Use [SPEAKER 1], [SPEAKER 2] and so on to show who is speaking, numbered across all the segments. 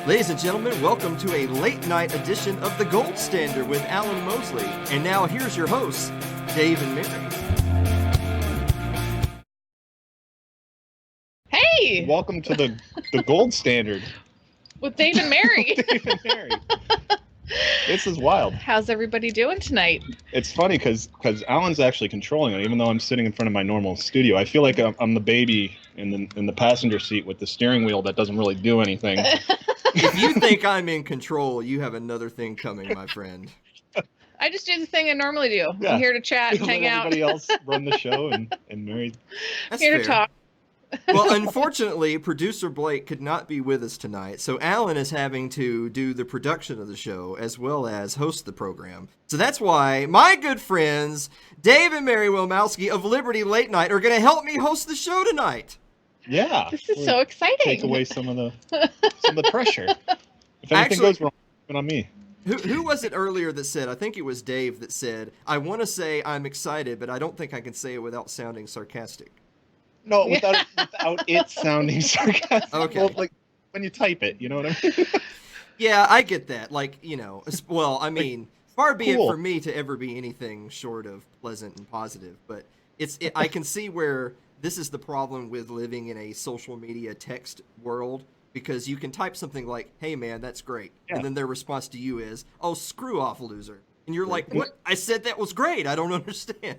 [SPEAKER 1] Ladies and gentlemen, welcome to a late-night edition of The Gold Standard with Alan Mosley. And now here's your hosts, Dave and Mary.
[SPEAKER 2] Hey!
[SPEAKER 3] Welcome to the Gold Standard.
[SPEAKER 2] With Dave and Mary.
[SPEAKER 3] Dave and Mary. This is wild.
[SPEAKER 2] How's everybody doing tonight?
[SPEAKER 3] It's funny because Alan's actually controlling it, even though I'm sitting in front of my normal studio. I feel like I'm the baby in the passenger seat with the steering wheel that doesn't really do anything.
[SPEAKER 1] If you think I'm in control, you have another thing coming, my friend.
[SPEAKER 2] I just do the thing I normally do.
[SPEAKER 3] Yeah.
[SPEAKER 2] I'm here to chat and hang out.
[SPEAKER 3] Everybody else run the show, and Mary.
[SPEAKER 1] That's
[SPEAKER 2] Here
[SPEAKER 1] fair.
[SPEAKER 2] to talk.
[SPEAKER 1] Well, unfortunately, producer Blake could not be with us tonight, so Alan is having to do the production of the show as well as host the program. So that's why my good friends, Dave and Mary Wilmowski of Liberty Late Night, are going to help me host the show tonight.
[SPEAKER 3] Yeah.
[SPEAKER 2] This is so exciting.
[SPEAKER 3] Take away some of the pressure. If anything
[SPEAKER 1] Actually,
[SPEAKER 3] goes wrong, it's on me.
[SPEAKER 1] Who was it earlier that said, I think it was Dave that said, I want to say I'm excited, but I don't think I can say it without sounding sarcastic.
[SPEAKER 3] No, without it sounding sarcastic.
[SPEAKER 1] Okay.
[SPEAKER 3] Well, like when you type it, you know what I mean?
[SPEAKER 1] Yeah, I get that. Like, you know, well, I mean, far be
[SPEAKER 3] Cool.
[SPEAKER 1] it for me to ever be anything short of pleasant and positive, but I can see where this is the problem with living in a social media text world, because you can type something like, hey man, that's great.
[SPEAKER 3] Yeah.
[SPEAKER 1] And then their response to you is, oh, screw off, loser. And you're like, what? I said that was great. I don't understand.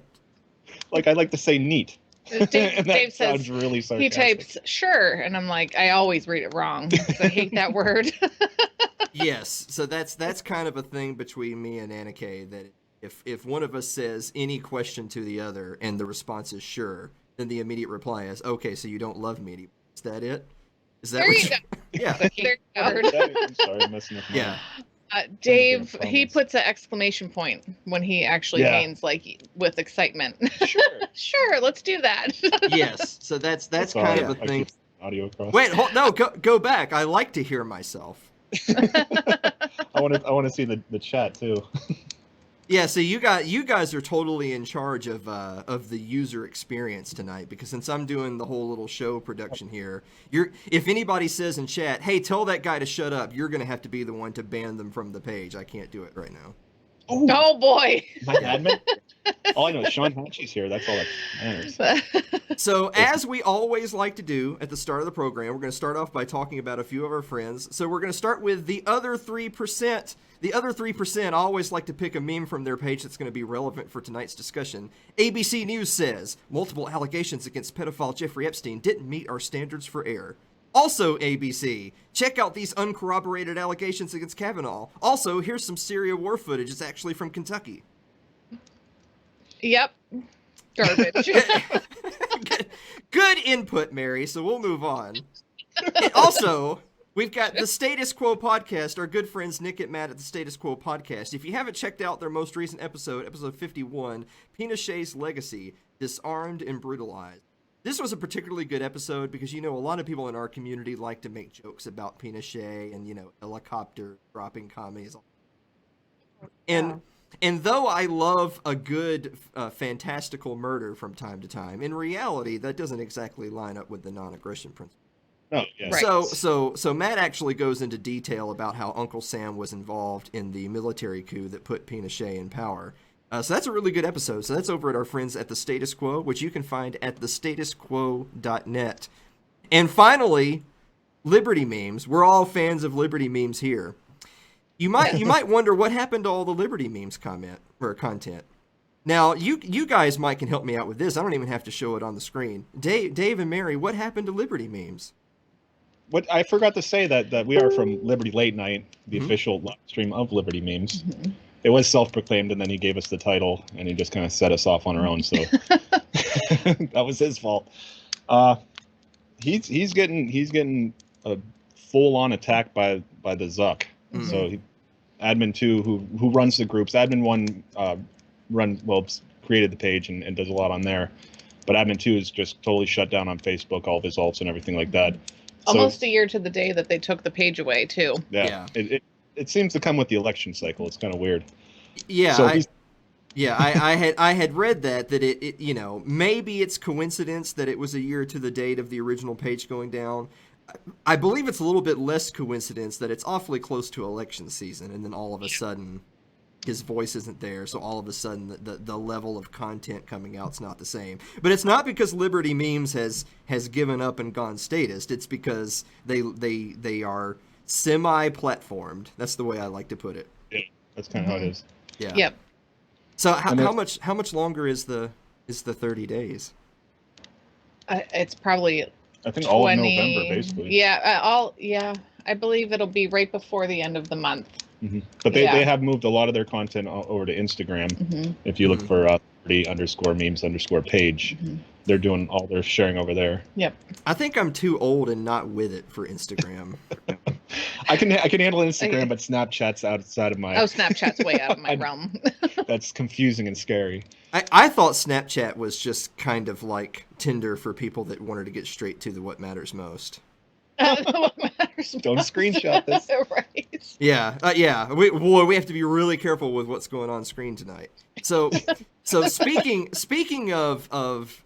[SPEAKER 3] Like I like to say neat.
[SPEAKER 2] Dave,
[SPEAKER 3] And that
[SPEAKER 2] Dave says
[SPEAKER 3] sounds really
[SPEAKER 2] he
[SPEAKER 3] sarcastic.
[SPEAKER 2] types sure, and I'm like, I always read it wrong because I hate that word.
[SPEAKER 1] Yes, so that's kind of a thing between me and Anna Kay, that if one of us says any question to the other and the response is sure, then the immediate reply is, okay, so you don't love me anymore. Is that it? Is that
[SPEAKER 2] There
[SPEAKER 1] what
[SPEAKER 2] you go.
[SPEAKER 1] Yeah.
[SPEAKER 2] There you go.
[SPEAKER 3] I'm sorry, I'm messing with mine.
[SPEAKER 1] Yeah.
[SPEAKER 2] Dave,
[SPEAKER 3] Promise.
[SPEAKER 2] he puts an exclamation point when he actually
[SPEAKER 3] Yeah.
[SPEAKER 2] means like with excitement.
[SPEAKER 3] Sure.
[SPEAKER 2] Sure, let's do that.
[SPEAKER 1] Yes. So that's
[SPEAKER 3] Sorry,
[SPEAKER 1] kind of a
[SPEAKER 3] I
[SPEAKER 1] thing.
[SPEAKER 3] keep audio across.
[SPEAKER 1] Wait, no, go back. I like to hear myself.
[SPEAKER 3] I want to see the chat too.
[SPEAKER 1] Yeah, so you guys are totally in charge of the user experience tonight, because since I'm doing the whole little show production here, if anybody says in chat, "Hey, tell that guy to shut up," you're going to have to be the one to ban them from the page. I can't do it right now.
[SPEAKER 2] Oh boy.
[SPEAKER 3] My admin. All I know is Sean Hatchie's here. That's all that matters.
[SPEAKER 1] So, as we always like to do at the start of the program, we're going to start off by talking about a few of our friends. So we're going to start with the other 3%. The other 3% always like to pick a meme from their page that's going to be relevant for tonight's discussion. ABC News says, multiple allegations against pedophile Jeffrey Epstein didn't meet our standards for air. Also, ABC, check out these uncorroborated allegations against Kavanaugh. Also, here's some Syria war footage. It's actually from Kentucky.
[SPEAKER 2] Yep. Garbage.
[SPEAKER 1] Good input, Mary, so we'll move on. And also, we've got the Status Quo podcast, our good friends Nick and Matt at the Status Quo podcast. If you haven't checked out their most recent episode 51, Pinochet's Legacy, Disarmed and Brutalized. This was a particularly good episode because, you know, a lot of people in our community like to make jokes about Pinochet and, you know, helicopter dropping commies. And though I love a good fantastical murder from time to time, in reality, that doesn't exactly line up with the non-aggression principle.
[SPEAKER 3] No, yeah.
[SPEAKER 2] Right.
[SPEAKER 1] So Matt actually goes into detail about how Uncle Sam was involved in the military coup that put Pinochet in power. So that's a really good episode. So that's over at our friends at The Status Quo, which you can find at thestatusquo.net. And finally, Liberty memes. We're all fans of Liberty memes here. You might wonder what happened to all the Liberty memes content. Now, you guys might can help me out with this. I don't even have to show it on the screen. Dave and Mary, what happened to Liberty memes?
[SPEAKER 3] What I forgot to say that we are from Liberty Late Night, the official live stream of Liberty Memes.
[SPEAKER 2] Mm-hmm.
[SPEAKER 3] It was self-proclaimed, and then he gave us the title, and he just kind of set us off on our own. So that was his fault. He's getting a full-on attack by the Zuck.
[SPEAKER 1] Mm-hmm.
[SPEAKER 3] So Admin 2, who runs the groups, Admin 1 created the page and does a lot on there, but Admin 2 is just totally shut down on Facebook, all of his alts and everything like that.
[SPEAKER 2] Almost a year to the day that they took the page away, too.
[SPEAKER 1] Yeah.
[SPEAKER 3] It seems to come with the election cycle. It's kind of weird.
[SPEAKER 1] Yeah,
[SPEAKER 3] So
[SPEAKER 1] I had read that it you know, maybe it's coincidence that it was a year to the date of the original page going down. I believe it's a little bit less coincidence that it's awfully close to election season, and then all of a sudden his voice isn't there, so all of a sudden the level of content coming out's not the same. But it's not because Liberty Memes has given up and gone statist. It's because they are semi-platformed. That's the way I like to put it.
[SPEAKER 3] Yeah, that's kind of how it is.
[SPEAKER 1] Yeah.
[SPEAKER 2] Yep.
[SPEAKER 1] So how much longer is the 30 days?
[SPEAKER 2] It's probably
[SPEAKER 3] I think all of November, basically.
[SPEAKER 2] Yeah, I believe it'll be right before the end of the month.
[SPEAKER 3] Mm-hmm. But they have moved a lot of their content over to Instagram.
[SPEAKER 2] Mm-hmm.
[SPEAKER 3] If you look for 30_memes_page, they're doing all their sharing over there.
[SPEAKER 2] Yep.
[SPEAKER 1] I think I'm too old and not with it for Instagram.
[SPEAKER 3] I can handle Instagram, but Snapchat's outside of my.
[SPEAKER 2] Oh, Snapchat's way out of my realm.
[SPEAKER 3] That's confusing and scary.
[SPEAKER 1] I thought Snapchat was just kind of like Tinder for people that wanted to get straight to the what matters most.
[SPEAKER 2] What matters
[SPEAKER 3] Don't
[SPEAKER 2] most.
[SPEAKER 3] screenshot this.
[SPEAKER 2] Right.
[SPEAKER 1] Yeah. We have to be really careful with what's going on screen tonight. So speaking of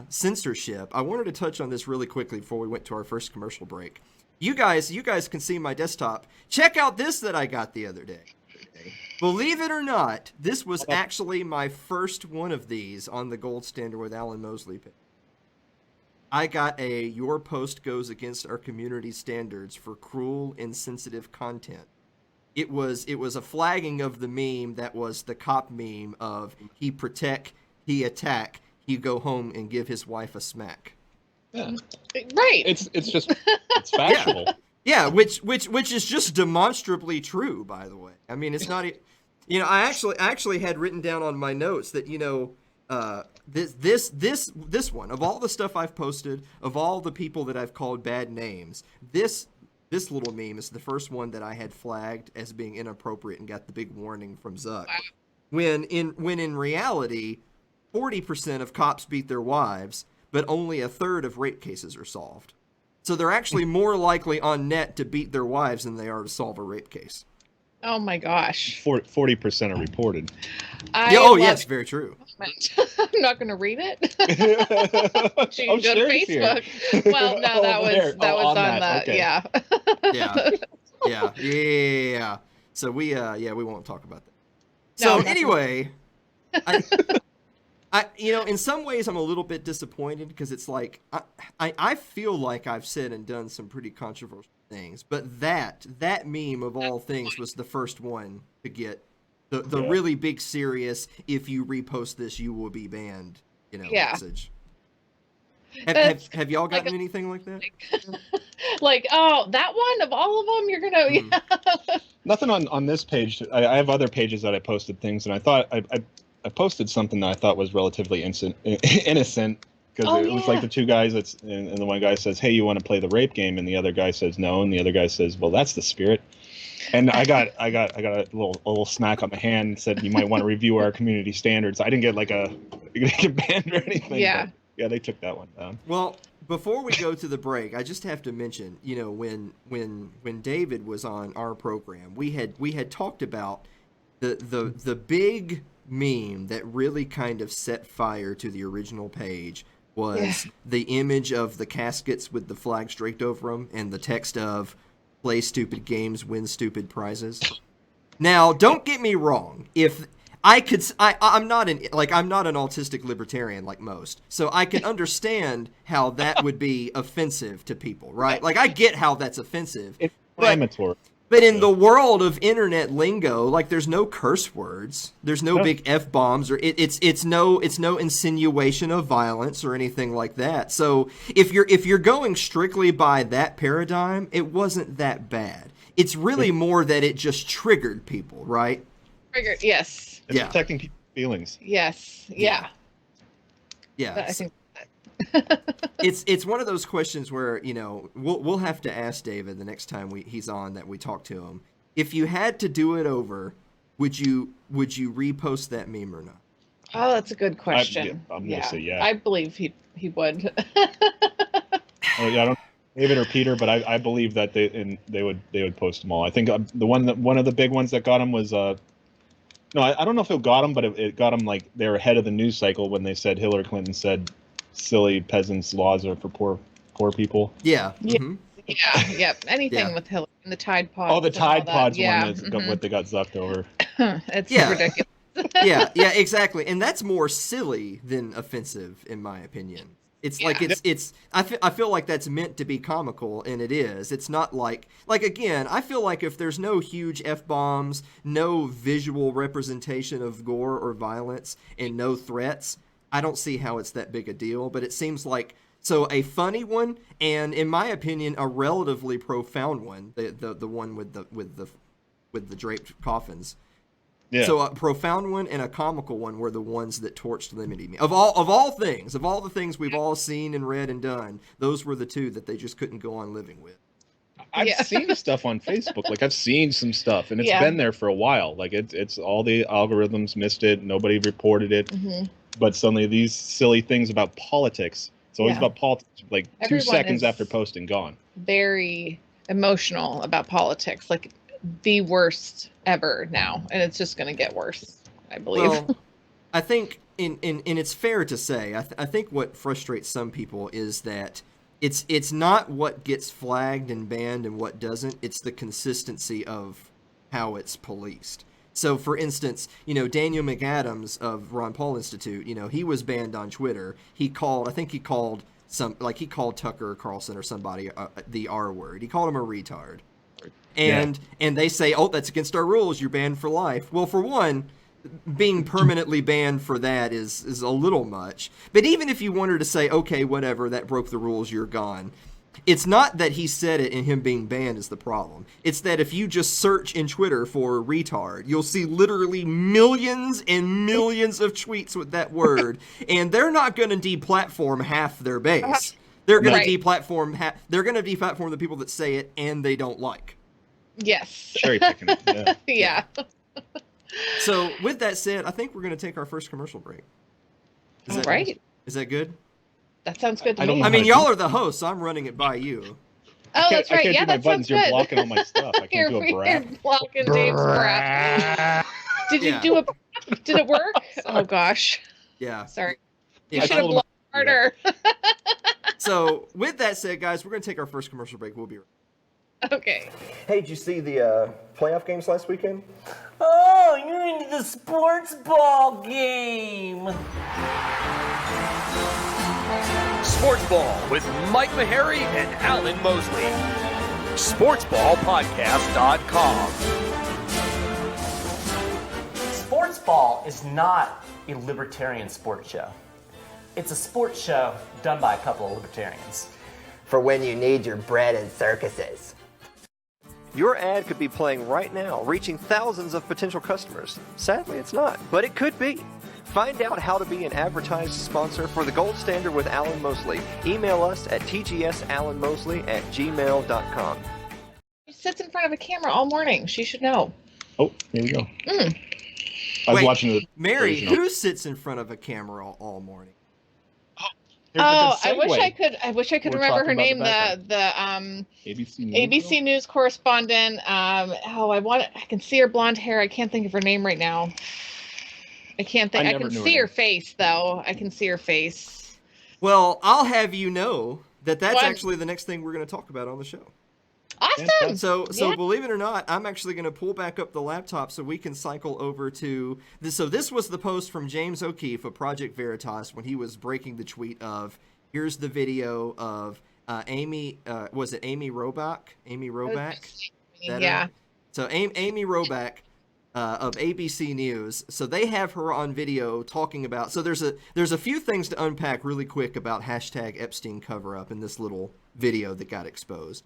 [SPEAKER 1] censorship, I wanted to touch on this really quickly before we went to our first commercial break. You guys can see my desktop. Check out this that I got the other day. Believe it or not, this was actually my first one of these on the Gold Standard with Alan Mosley page. I got a "Your post goes against our community standards for cruel, insensitive content." It was a flagging of the meme that was the cop meme of he protect, he attack, he go home and give his wife a smack.
[SPEAKER 3] Yeah.
[SPEAKER 2] Right.
[SPEAKER 3] It's factual.
[SPEAKER 1] Yeah, which is just demonstrably true, by the way. I mean, it's not, I actually had written down on my notes that this one, of all the stuff I've posted, of all the people that I've called bad names, this little meme is the first one that I had flagged as being inappropriate and got the big warning from Zuck. When in reality, 40% of cops beat their wives, but only a third of rape cases are solved. So they're actually more likely on net to beat their wives than they are to solve a rape case.
[SPEAKER 2] Oh my gosh.
[SPEAKER 3] 40% are reported.
[SPEAKER 1] Yes, very true.
[SPEAKER 2] I'm not going to read it. So you can go to
[SPEAKER 3] Sherry's
[SPEAKER 2] Facebook.
[SPEAKER 3] Here.
[SPEAKER 2] Well, no, that was on
[SPEAKER 3] that.
[SPEAKER 2] the
[SPEAKER 3] Okay.
[SPEAKER 2] yeah.
[SPEAKER 1] So we won't talk about that. So anyway, I in some ways I'm a little bit disappointed because it's like I feel like I've said and done some pretty controversial things, but that meme of all things was the first one to get the really big serious "if you repost this you will be banned" message. Have y'all gotten anything like that?
[SPEAKER 2] Like, oh, that one of all of them, you're gonna. Yeah.
[SPEAKER 3] Nothing on this page. I have other pages that I posted things, and I thought I posted something that I thought was relatively innocent because it was like the two guys and the one guy says, "Hey, you want to play the rape game?" and the other guy says no, and the other guy says, "Well, that's the spirit." And I got a little smack on the hand and said, "You might want to review our community standards." I didn't get get banned or anything.
[SPEAKER 2] Yeah.
[SPEAKER 3] But yeah, they took that one down.
[SPEAKER 1] Well, before we go to the break, I just have to mention, when David was on our program, we had talked about the big meme that really kind of set fire to the original page was the image of the caskets with the flags draped over them and the text of "Play stupid games, win stupid prizes." Now, don't get me wrong. If I'm not an autistic libertarian like most, so I can understand how that would be offensive to people, right? Like, I get how that's offensive.
[SPEAKER 3] It's inflammatory.
[SPEAKER 1] But in the world of internet lingo, like, there's no curse words, there's no big F-bombs, or it's no insinuation of violence or anything like that. So if you're going strictly by that paradigm, it wasn't that bad. It's really more that it just triggered people, right?
[SPEAKER 2] Triggered, yes.
[SPEAKER 3] It's protecting people's feelings.
[SPEAKER 2] Yes. Yeah. I think
[SPEAKER 1] it's one of those questions where we'll have to ask David the next time he's on that we talk to him. If you had to do it over, would you repost that meme or not?
[SPEAKER 2] Oh, that's a good question.
[SPEAKER 3] I'm gonna say yeah.
[SPEAKER 2] I believe he would.
[SPEAKER 3] I don't David or Peter, but I believe that they would post them all. I think one of the big ones that got him was no, I don't know if it got him, but it got him like they were ahead of the news cycle when they said Hillary Clinton said silly peasants' laws are for poor people.
[SPEAKER 1] Yeah.
[SPEAKER 2] Yeah.
[SPEAKER 1] Mm-hmm.
[SPEAKER 2] Yeah, yep. Anything
[SPEAKER 1] Yeah.
[SPEAKER 2] with Hillary and the Tide Pods.
[SPEAKER 3] Oh, the Tide Pods
[SPEAKER 2] yeah.
[SPEAKER 3] one that's what they got zucked over.
[SPEAKER 2] It's
[SPEAKER 1] Yeah.
[SPEAKER 2] ridiculous.
[SPEAKER 1] yeah, exactly. And that's more silly than offensive, in my opinion. It's like I feel like that's meant to be comical, and it is. It's not like again, I feel like if there's no huge F-bombs, no visual representation of gore or violence, and no threats, I don't see how it's that big a deal. But it seems like a funny one, and in my opinion, a relatively profound one. The one with the draped coffins.
[SPEAKER 3] Yeah.
[SPEAKER 1] So a profound one and a comical one were the ones that torched Lemony. Of all the things we've all seen and read and done, those were the two that they just couldn't go on living with.
[SPEAKER 3] I've seen stuff on Facebook. Like I've seen some stuff, and it's been there for a while. Like it's all the algorithms missed it. Nobody reported it. Mm-hmm. But suddenly these silly things about politics. It's always about politics. Like everyone 2 seconds after posting, gone.
[SPEAKER 2] Very emotional about politics. Like the worst ever now, and it's just going to get worse, I believe.
[SPEAKER 1] Well, I think, and it's fair to say, I think what frustrates some people is that it's not what gets flagged and banned and what doesn't. It's the consistency of how it's policed. So, for instance, Daniel McAdams of Ron Paul Institute, he was banned on Twitter. He called Tucker Carlson or somebody the R word. He called him a retard. And they say, oh, that's against our rules. You're banned for life. Well, for one, being permanently banned for that is a little much. But even if you wanted to say, okay, whatever, that broke the rules, you're gone. It's not that he said it and him being banned is the problem. It's that if you just search in Twitter for retard, you'll see literally millions and millions of tweets with that word. And they're not going to deplatform half their base. They're going to deplatform they're going to deplatform the people that say it and they don't like.
[SPEAKER 2] Yes.
[SPEAKER 3] Cherry picking it.
[SPEAKER 2] Yeah.
[SPEAKER 1] So with that said, I think we're going to take our first commercial break. Is that good?
[SPEAKER 2] That sounds good to me.
[SPEAKER 1] I mean, y'all are the hosts, so I'm running it by you.
[SPEAKER 2] Oh, that's right.
[SPEAKER 3] I can't
[SPEAKER 2] Yeah,
[SPEAKER 3] do my
[SPEAKER 2] that
[SPEAKER 3] buttons.
[SPEAKER 2] sounds
[SPEAKER 3] You're
[SPEAKER 2] good.
[SPEAKER 3] blocking all my stuff. I can't do a breath.
[SPEAKER 2] You're blocking Dave's breath. Did you do a? Did it work? Oh gosh.
[SPEAKER 1] Yeah.
[SPEAKER 2] Sorry.
[SPEAKER 1] Yeah,
[SPEAKER 2] You should have blocked harder.
[SPEAKER 1] So with that said, guys, we're going to take our first commercial break. We'll be right back.
[SPEAKER 2] Okay.
[SPEAKER 1] Hey, did you see the playoff games last weekend?
[SPEAKER 4] Oh, you're into the sports ball game.
[SPEAKER 5] Sports Ball with Mike Meharry and Alan Mosley. SportsBallPodcast.com.
[SPEAKER 4] Sports ball is not a libertarian sports show. It's a sports show done by a couple of libertarians.
[SPEAKER 6] For when you need your bread in circuses.
[SPEAKER 1] Your ad could be playing right now, reaching thousands of potential customers. Sadly, it's not, but it could be. Find out how to be an advertised sponsor for The Gold Standard with Alan Mosley. Email us at tgsalanmosley@gmail.com.
[SPEAKER 2] She sits in front of a camera all morning. She should know.
[SPEAKER 3] Oh, here we go. I was watching the
[SPEAKER 1] Mary, who sits in front of a camera all morning?
[SPEAKER 2] I wish I could remember her name. The ABC News correspondent. I can see her blonde hair. I can't think of her name right now. I can't think. I can see her face though. I can see her face.
[SPEAKER 1] Well, I'll have you know that's actually the next thing we're going to talk about on the show.
[SPEAKER 2] Awesome.
[SPEAKER 1] So believe it or not, I'm actually going to pull back up the laptop so we can cycle over to this. So this was the post from James O'Keefe of Project Veritas when he was breaking the tweet of, here's the video of Amy, was it Amy Robach? Amy Robach?
[SPEAKER 2] Yeah.
[SPEAKER 1] So Amy Robach of ABC News. So they have her on video talking about, so there's a few things to unpack really quick about hashtag Epstein cover-up in this little video that got exposed.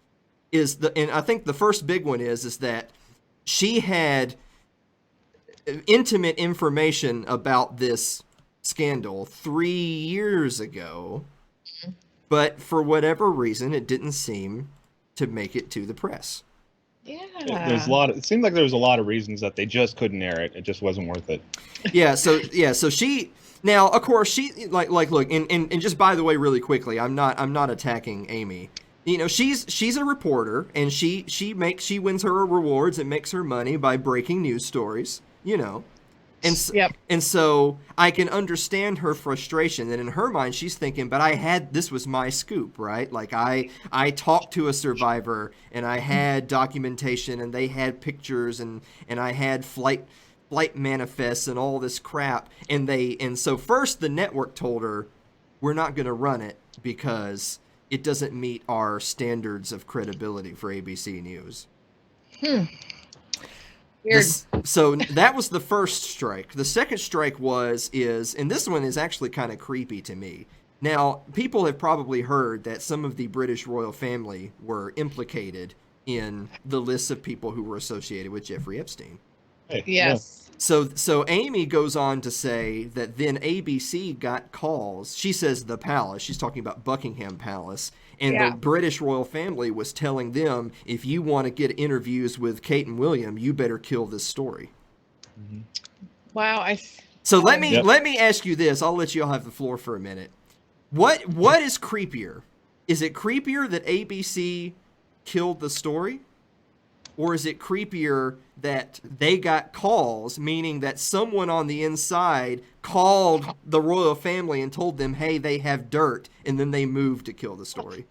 [SPEAKER 1] And I think the first big one is that she had intimate information about this scandal 3 years ago, but for whatever reason, it didn't seem to make it to the press.
[SPEAKER 2] Yeah.
[SPEAKER 3] It seemed like there was a lot of reasons that they just couldn't air it. It just wasn't worth it.
[SPEAKER 1] So she, now of course she like look, and just by the way, really quickly, I'm not attacking Amy. You know, she's a reporter, and she wins her rewards and makes her money by breaking news stories, you know. And so I can understand her frustration. And in her mind, she's thinking, but this was my scoop, right? Like I talked to a survivor and I had documentation and they had pictures and I had flight manifests and all this crap. And so first the network told her, we're not going to run it because it doesn't meet our standards of credibility for ABC News.
[SPEAKER 2] Weird.
[SPEAKER 1] So that was the first strike. The second strike and this one is actually kind of creepy to me. Now, people have probably heard that some of the British royal family were implicated in the list of people who were associated with Jeffrey Epstein.
[SPEAKER 2] Yes. Yeah.
[SPEAKER 1] So Amy goes on to say that then ABC got calls. She says the palace. She's talking about Buckingham Palace. And the British royal family was telling them, if you want to get interviews with Kate and William, you better kill this story.
[SPEAKER 2] Mm-hmm. Wow.
[SPEAKER 1] So let me ask you this. I'll let you all have the floor for a minute. What is creepier? Is it creepier that ABC killed the story? Or is it creepier that they got calls, meaning that someone on the inside called the royal family and told them, hey, they have dirt, and then they moved to kill the story?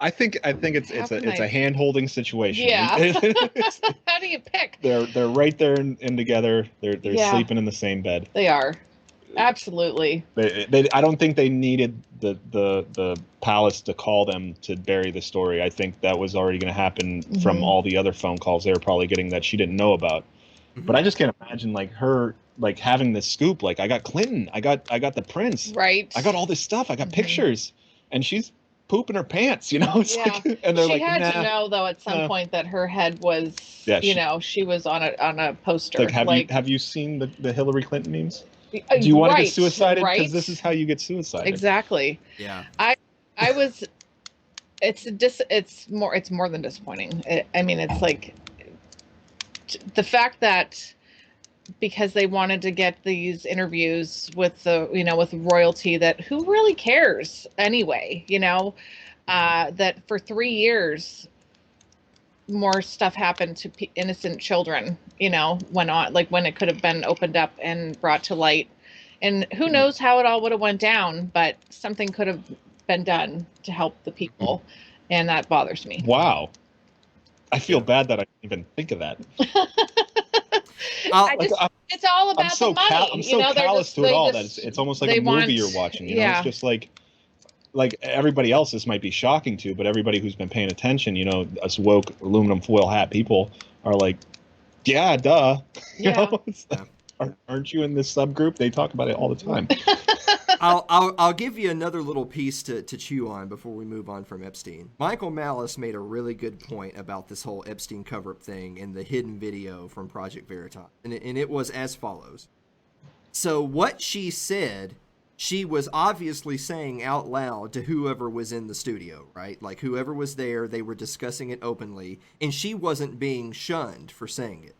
[SPEAKER 3] I think it's a hand-holding situation.
[SPEAKER 2] Yeah. How do you pick?
[SPEAKER 3] They're right there in together. They're sleeping in the same bed.
[SPEAKER 2] They are. Absolutely.
[SPEAKER 3] I don't think they needed the palace to call them to bury the story. I think that was already going to happen from all the other phone calls they were probably getting that she didn't know about. Mm-hmm. But I just can't imagine like her like having this scoop. Like I got Clinton, I got the prince,
[SPEAKER 2] right?
[SPEAKER 3] I got all this stuff. I got pictures, and she's pooping her pants. It's like, and they're
[SPEAKER 2] she had to know though at some point that her head was, she was on a poster.
[SPEAKER 3] Like have you seen the Hillary Clinton memes? Do you want to get suicided? Because this is how you get suicided.
[SPEAKER 2] Exactly.
[SPEAKER 1] Yeah.
[SPEAKER 2] I was. It's more than disappointing. It's like the fact that because they wanted to get these interviews with with royalty, that who really cares anyway? That for 3 years more stuff happened to innocent children, went on, like when it could have been opened up and brought to light. And who knows how it all would have went down, but something could have been done to help the people. And that bothers me.
[SPEAKER 3] Wow. I feel bad that I didn't even think of that.
[SPEAKER 2] It's all about the money.
[SPEAKER 3] I'm so callous to it all that it's almost like a movie you're watching. It's just like everybody else, this might be shocking to, but everybody who's been paying attention, us woke aluminum foil hat people are like, yeah, duh. Aren't you in this subgroup? They talk about it all the time.
[SPEAKER 1] I'll give you another little piece to chew on before we move on from Epstein. Michael Malice made a really good point about this whole Epstein cover-up thing and the hidden video from Project Veritas. And it was as follows. So what she said, she was obviously saying out loud to whoever was in the studio, right? Like whoever was there, they were discussing it openly, and she wasn't being shunned for saying it.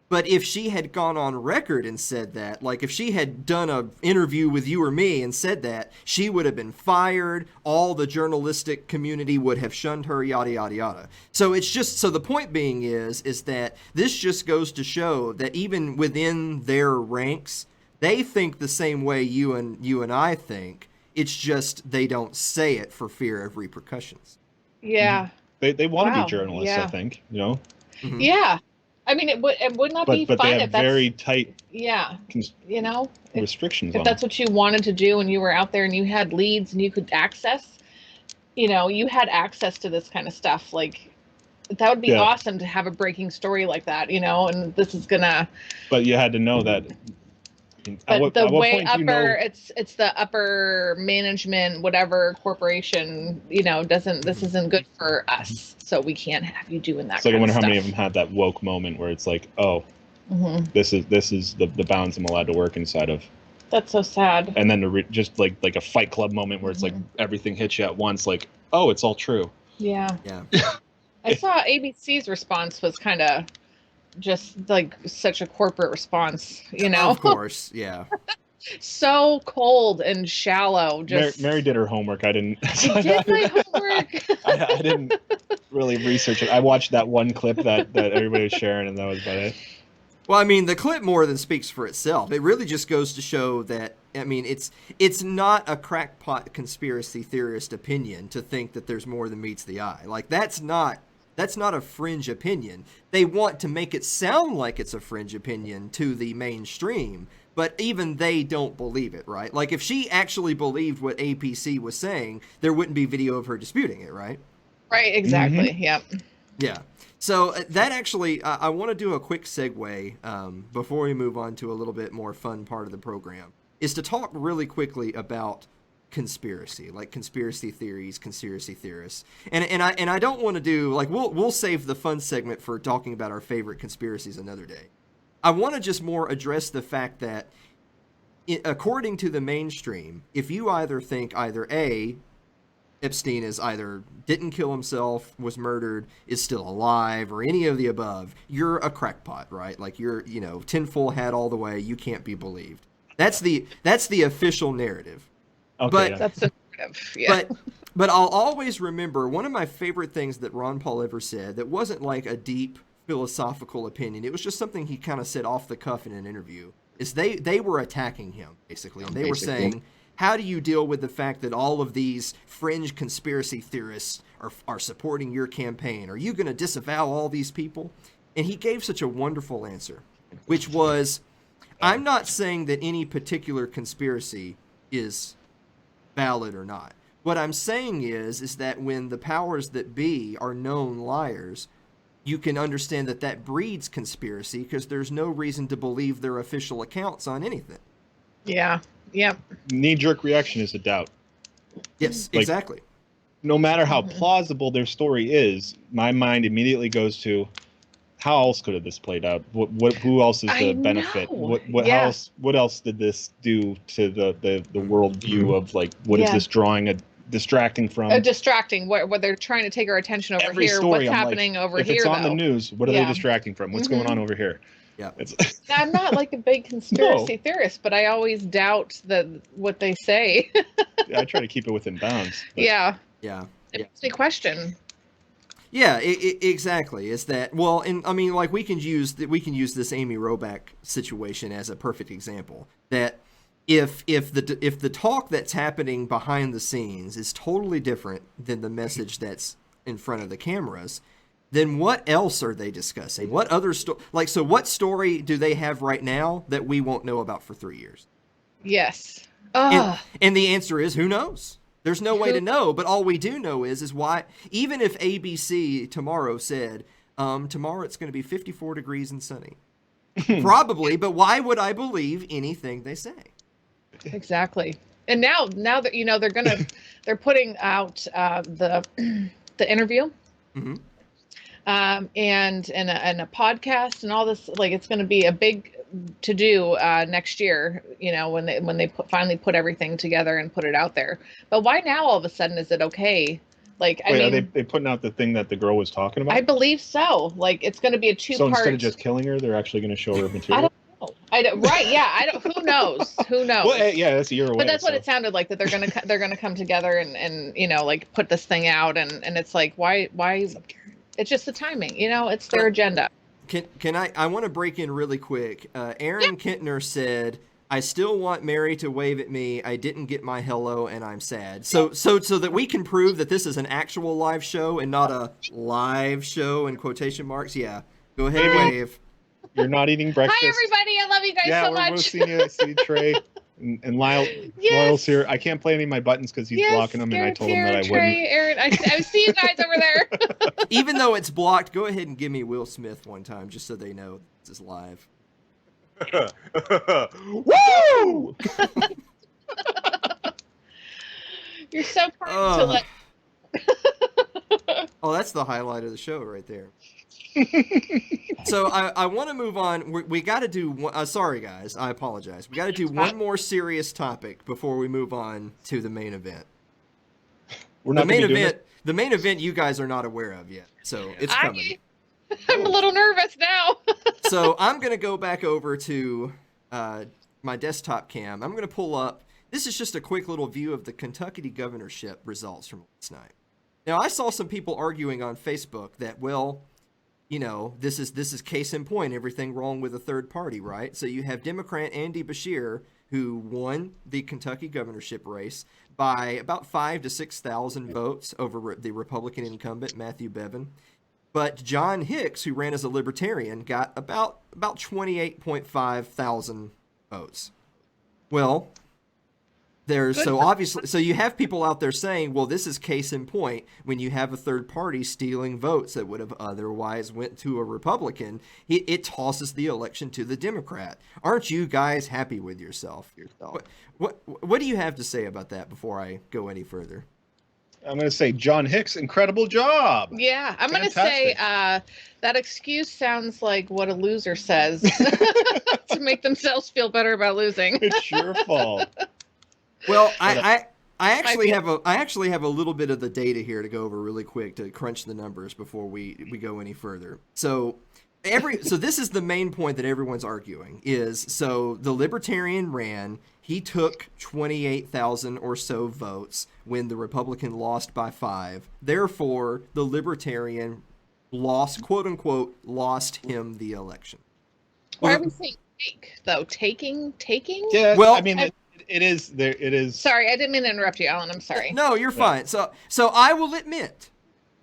[SPEAKER 1] But if she had gone on record and said that, like if she had done an interview with you or me and said that, she would have been fired. All the journalistic community would have shunned her, yada, yada, yada. So it's just, so the point being is that this just goes to show that even within their ranks, they think the same way you and I think. It's just they don't say it for fear of repercussions.
[SPEAKER 2] Yeah.
[SPEAKER 3] They want to be journalists, I think,
[SPEAKER 2] Mm-hmm. Yeah. I mean, it would not be fine
[SPEAKER 3] they have
[SPEAKER 2] if that's
[SPEAKER 3] very tight
[SPEAKER 2] if
[SPEAKER 3] restrictions on
[SPEAKER 2] that's what you wanted to do and you were out there and you had leads and you could access, you had access to this kind of stuff. Like that would be awesome to have a breaking story like that, and this is gonna. But
[SPEAKER 3] you had to know that.
[SPEAKER 2] But the way upper, it's the upper management, whatever corporation, this isn't good for us. So we can't have you doing that.
[SPEAKER 3] So I wonder how many of them had that woke moment where it's like, oh, this is the bounds I'm allowed to work inside of.
[SPEAKER 2] That's so sad.
[SPEAKER 3] And then just like a Fight Club moment where it's like everything hits you at once, like, oh, it's all true.
[SPEAKER 2] Yeah. I saw ABC's response was kind of just like such a corporate response,
[SPEAKER 1] Of course, yeah.
[SPEAKER 2] So cold and shallow.
[SPEAKER 3] Mary did her homework. I didn't.
[SPEAKER 2] I did my homework.
[SPEAKER 3] I didn't really research it. I watched that one clip that everybody was sharing, and that was about it.
[SPEAKER 1] Well, I mean, the clip more than speaks for itself. It really just goes to show that, I mean, it's not a crackpot conspiracy theorist opinion to think that there's more than meets the eye. Like, that's not a fringe opinion. They want to make it sound like it's a fringe opinion to the mainstream, but even they don't believe it, right? Like, if she actually believed what APC was saying, there wouldn't be video of her disputing it, right?
[SPEAKER 2] Right, exactly, Yep.
[SPEAKER 1] Yeah. So that actually, I want to do a quick segue before we move on to a little bit more fun part of the program, is to talk really quickly about conspiracy, like conspiracy theories, conspiracy theorists. And I don't want to do, like, we'll save the fun segment for talking about our favorite conspiracies another day. I want to just more address the fact that, according to the mainstream, if you either think either A, Epstein is either didn't kill himself, was murdered, is still alive, or any of the above, you're a crackpot, right? Like, you're, tinfoil hat all the way, you can't be believed. That's the official narrative.
[SPEAKER 3] Okay,
[SPEAKER 1] but,
[SPEAKER 3] yeah.
[SPEAKER 2] That's the narrative, yeah.
[SPEAKER 1] But I'll always remember one of my favorite things that Ron Paul ever said that wasn't like a deep philosophical opinion. It was just something he kind of said off the cuff in an interview. Is they were attacking him, basically. And they were saying, how do you deal with the fact that all of these fringe conspiracy theorists are supporting your campaign? Are you going to disavow all these people? And he gave such a wonderful answer, which was, I'm not saying that any particular conspiracy is valid or not. What I'm saying is that when the powers that be are known liars, you can understand that breeds conspiracy because there's no reason to believe their official accounts on anything.
[SPEAKER 2] Yeah. Yep.
[SPEAKER 3] Knee-jerk reaction is a doubt.
[SPEAKER 1] Yes, exactly.
[SPEAKER 3] No matter how plausible their story is, my mind immediately goes to, how else could have this played out? Who else is the benefit? What else did this do to the worldview of, like, what is this distracting from?
[SPEAKER 2] Distracting. What they're trying to take our attention over
[SPEAKER 3] Every
[SPEAKER 2] here.
[SPEAKER 3] Story,
[SPEAKER 2] What's happening over
[SPEAKER 3] if
[SPEAKER 2] here?
[SPEAKER 3] If it's on the news, what are they distracting from? What's going on over here?
[SPEAKER 1] Yeah.
[SPEAKER 2] I'm not like a big conspiracy theorist, but I always doubt what they say.
[SPEAKER 3] I try to keep it within bounds.
[SPEAKER 2] Yeah.
[SPEAKER 1] Yeah.
[SPEAKER 2] It makes me question.
[SPEAKER 1] Yeah, exactly. Is that, well, and I mean, like, we can use this Amy Robach situation as a perfect example. That if the talk that's happening behind the scenes is totally different than the message that's in front of the cameras, then what else are they discussing? What other so what story do they have right now that we won't know about for 3 years?
[SPEAKER 2] Yes.
[SPEAKER 1] And the answer is, who knows? There's no way to know, but all we do know is why, even if ABC tomorrow said, tomorrow it's going to be 54 degrees and sunny. Probably, but why would I believe anything they say?
[SPEAKER 2] Exactly. And now that they're putting out the interview. Mm-hmm. And a podcast and all this, like, it's going to be a big to do next year, when they finally put everything together and put it out there. But why now all of a sudden is it okay? Like, I mean,
[SPEAKER 3] are they putting out the thing that the girl was talking about?
[SPEAKER 2] I believe so. Like, it's going to be a 2-part.
[SPEAKER 3] So instead of just killing her, they're actually going to show her material.
[SPEAKER 2] I don't. Right? Yeah. Who knows? Who knows?
[SPEAKER 3] Well, yeah, that's a year away.
[SPEAKER 2] But that's what it sounded like, that they're gonna come together and like put this thing out, and it's like, why? It's just the timing, it's their agenda.
[SPEAKER 1] Can I want to break in really quick. Aaron Kintner said, I still want Mary to wave at me. I didn't get my hello and I'm sad. So that we can prove that this is an actual live show and not a live show in quotation marks. Yeah. Go ahead and wave.
[SPEAKER 3] You're not eating breakfast.
[SPEAKER 2] Hi, everybody. I love you guys so much.
[SPEAKER 3] Yeah, we're seeing you. I see Trey. And Lyle's here. I can't play any of my buttons because he's blocking them, and I told him that I wouldn't.
[SPEAKER 2] Aaron, I see you guys over there.
[SPEAKER 1] Even though it's blocked, go ahead and give me Will Smith one time, just so they know this is live.
[SPEAKER 3] Woo!
[SPEAKER 2] You're so kind to let.
[SPEAKER 1] Oh, that's the highlight of the show right there. So I want to move on. We got to do. Sorry, guys. I apologize. We got to do one more serious topic before we move on to the main event. The main event you guys are not aware of yet, so it's coming.
[SPEAKER 2] I'm a little nervous now.
[SPEAKER 1] So I'm going to go back over to my desktop cam. I'm going to pull up. This is just a quick little view of the Kentucky governorship results from last night. Now, I saw some people arguing on Facebook that, well, this is case in point, everything wrong with a third party, right? So you have Democrat Andy Beshear, who won the Kentucky governorship race by about 5,000 to 6,000 votes over the Republican incumbent, Matthew Bevin. But John Hicks, who ran as a Libertarian, got about 28.5 thousand votes. Well, so you have people out there saying, well, this is case in point when you have a third party stealing votes that would have otherwise went to a Republican. It tosses the election to the Democrat. Aren't you guys happy with yourself? What do you have to say about that before I go any further?
[SPEAKER 3] I'm going to say John Hicks, incredible job.
[SPEAKER 2] Yeah, I'm going to say that excuse sounds like what a loser says to make themselves feel better about losing.
[SPEAKER 3] It's your fault.
[SPEAKER 1] Well, I actually have a little bit of the data here to go over really quick to crunch the numbers before we go any further. So this is the main point that everyone's arguing is, so the Libertarian ran, he took 28,000 or so votes when the Republican lost by 5. Therefore, the Libertarian lost, quote unquote, lost him the election.
[SPEAKER 2] Why are we saying take though? Taking?
[SPEAKER 3] Yeah. Well, I mean, it is there. It is.
[SPEAKER 2] Sorry, I didn't mean to interrupt you, Alan. I'm sorry.
[SPEAKER 1] No, you're fine. So I will admit,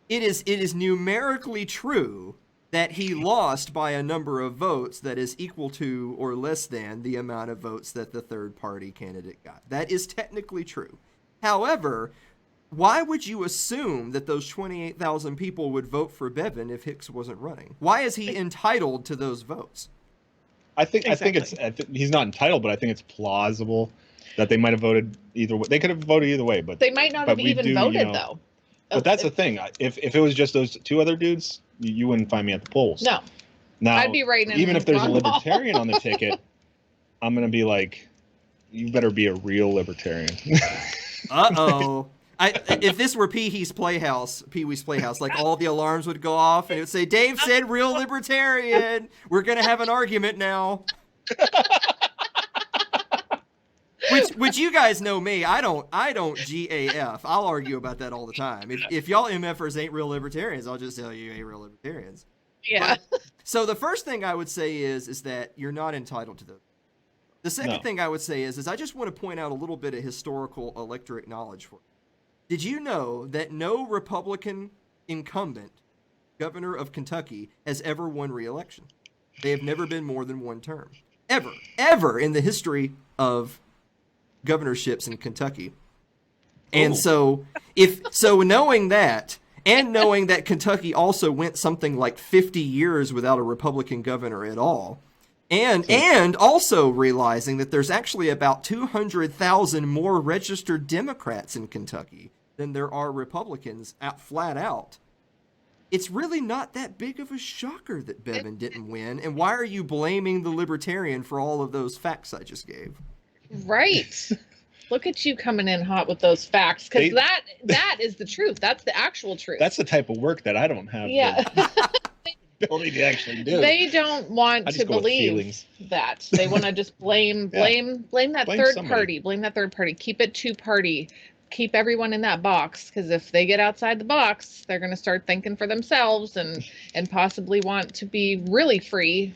[SPEAKER 1] it is numerically true that he lost by a number of votes that is equal to or less than the amount of votes that the third party candidate got. That is technically true. However, why would you assume that those 28,000 people would vote for Bevin if Hicks wasn't running? Why is he entitled to those votes?
[SPEAKER 3] I think he's not entitled, but I think it's plausible that they might have voted either way. They could have voted either way, but
[SPEAKER 2] they might not have even voted though.
[SPEAKER 3] But that's the thing. If it was just those two other dudes, you wouldn't find me at the polls.
[SPEAKER 2] No.
[SPEAKER 3] Now,
[SPEAKER 2] I'd be writing
[SPEAKER 3] even if there's a Libertarian on the ticket, I'm going to be like, you better be a real Libertarian.
[SPEAKER 1] Uh-oh. If this were Pee-wee's Playhouse, like all the alarms would go off and it would say, Dave said real Libertarian. We're going to have an argument now. Which you guys know me. I don't GAF. I'll argue about that all the time. If y'all MFers ain't real Libertarians, I'll just tell you ain't real Libertarians.
[SPEAKER 2] Yeah.
[SPEAKER 1] So the first thing I would say is that you're not entitled to those. The second thing I would say is I just want to point out a little bit of historical electorate knowledge for you. Did you know that no Republican incumbent governor of Kentucky has ever won re-election? They have never been more than one term. Ever in the history of governorships in Kentucky. And so knowing that, and knowing that Kentucky also went something like 50 years without a Republican governor at all, and also realizing that there's actually about 200,000 more registered Democrats in Kentucky than there are Republicans flat out, it's really not that big of a shocker that Bevin didn't win. And why are you blaming the Libertarian for all of those facts I just gave?
[SPEAKER 2] Right. Look at you coming in hot with those facts, because that is the truth. That's the actual truth.
[SPEAKER 3] That's the type of work that I don't have the ability to actually do.
[SPEAKER 2] They don't want to believe that. They want to just blame that third party. Blame that third party. Keep it two-party. Keep everyone in that box, because if they get outside the box, they're going to start thinking for themselves and possibly want to be really free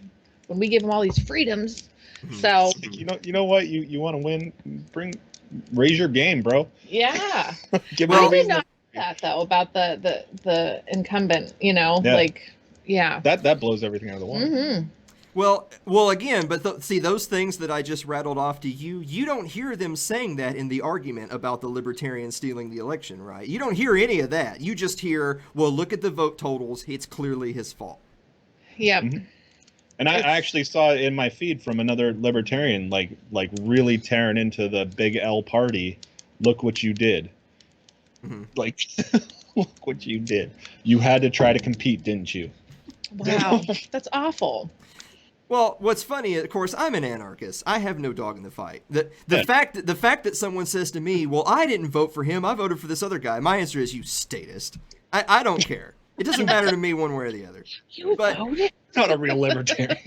[SPEAKER 2] when we give them all these freedoms. So
[SPEAKER 3] you know what, you want to win, raise your game, bro.
[SPEAKER 2] Yeah. I did not know that though about the incumbent. That
[SPEAKER 3] blows everything out of the water.
[SPEAKER 2] Mm-hmm.
[SPEAKER 1] Well, again, but see those things that I just rattled off to you. You don't hear them saying that in the argument about the Libertarians stealing the election, right? You don't hear any of that. You just hear, well, look at the vote totals. It's clearly his fault.
[SPEAKER 2] Yep.
[SPEAKER 3] Mm-hmm. And I actually saw it in my feed from another Libertarian, like really tearing into the big L party. Look what you did. Mm-hmm. Like, look what you did. You had to try to compete, didn't you?
[SPEAKER 2] Wow, that's awful.
[SPEAKER 1] Well, what's funny, of course, I'm an anarchist. I have no dog in the fight. The fact that someone says to me, well, I didn't vote for him, I voted for this other guy. My answer is, you statist. I don't care. It doesn't matter to me one way or the other.
[SPEAKER 2] You voted?
[SPEAKER 3] Not a real Libertarian.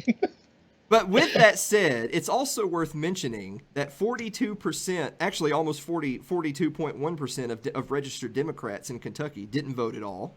[SPEAKER 1] But with that said, it's also worth mentioning that 42%, actually almost 42.1% of registered Democrats in Kentucky didn't vote at all.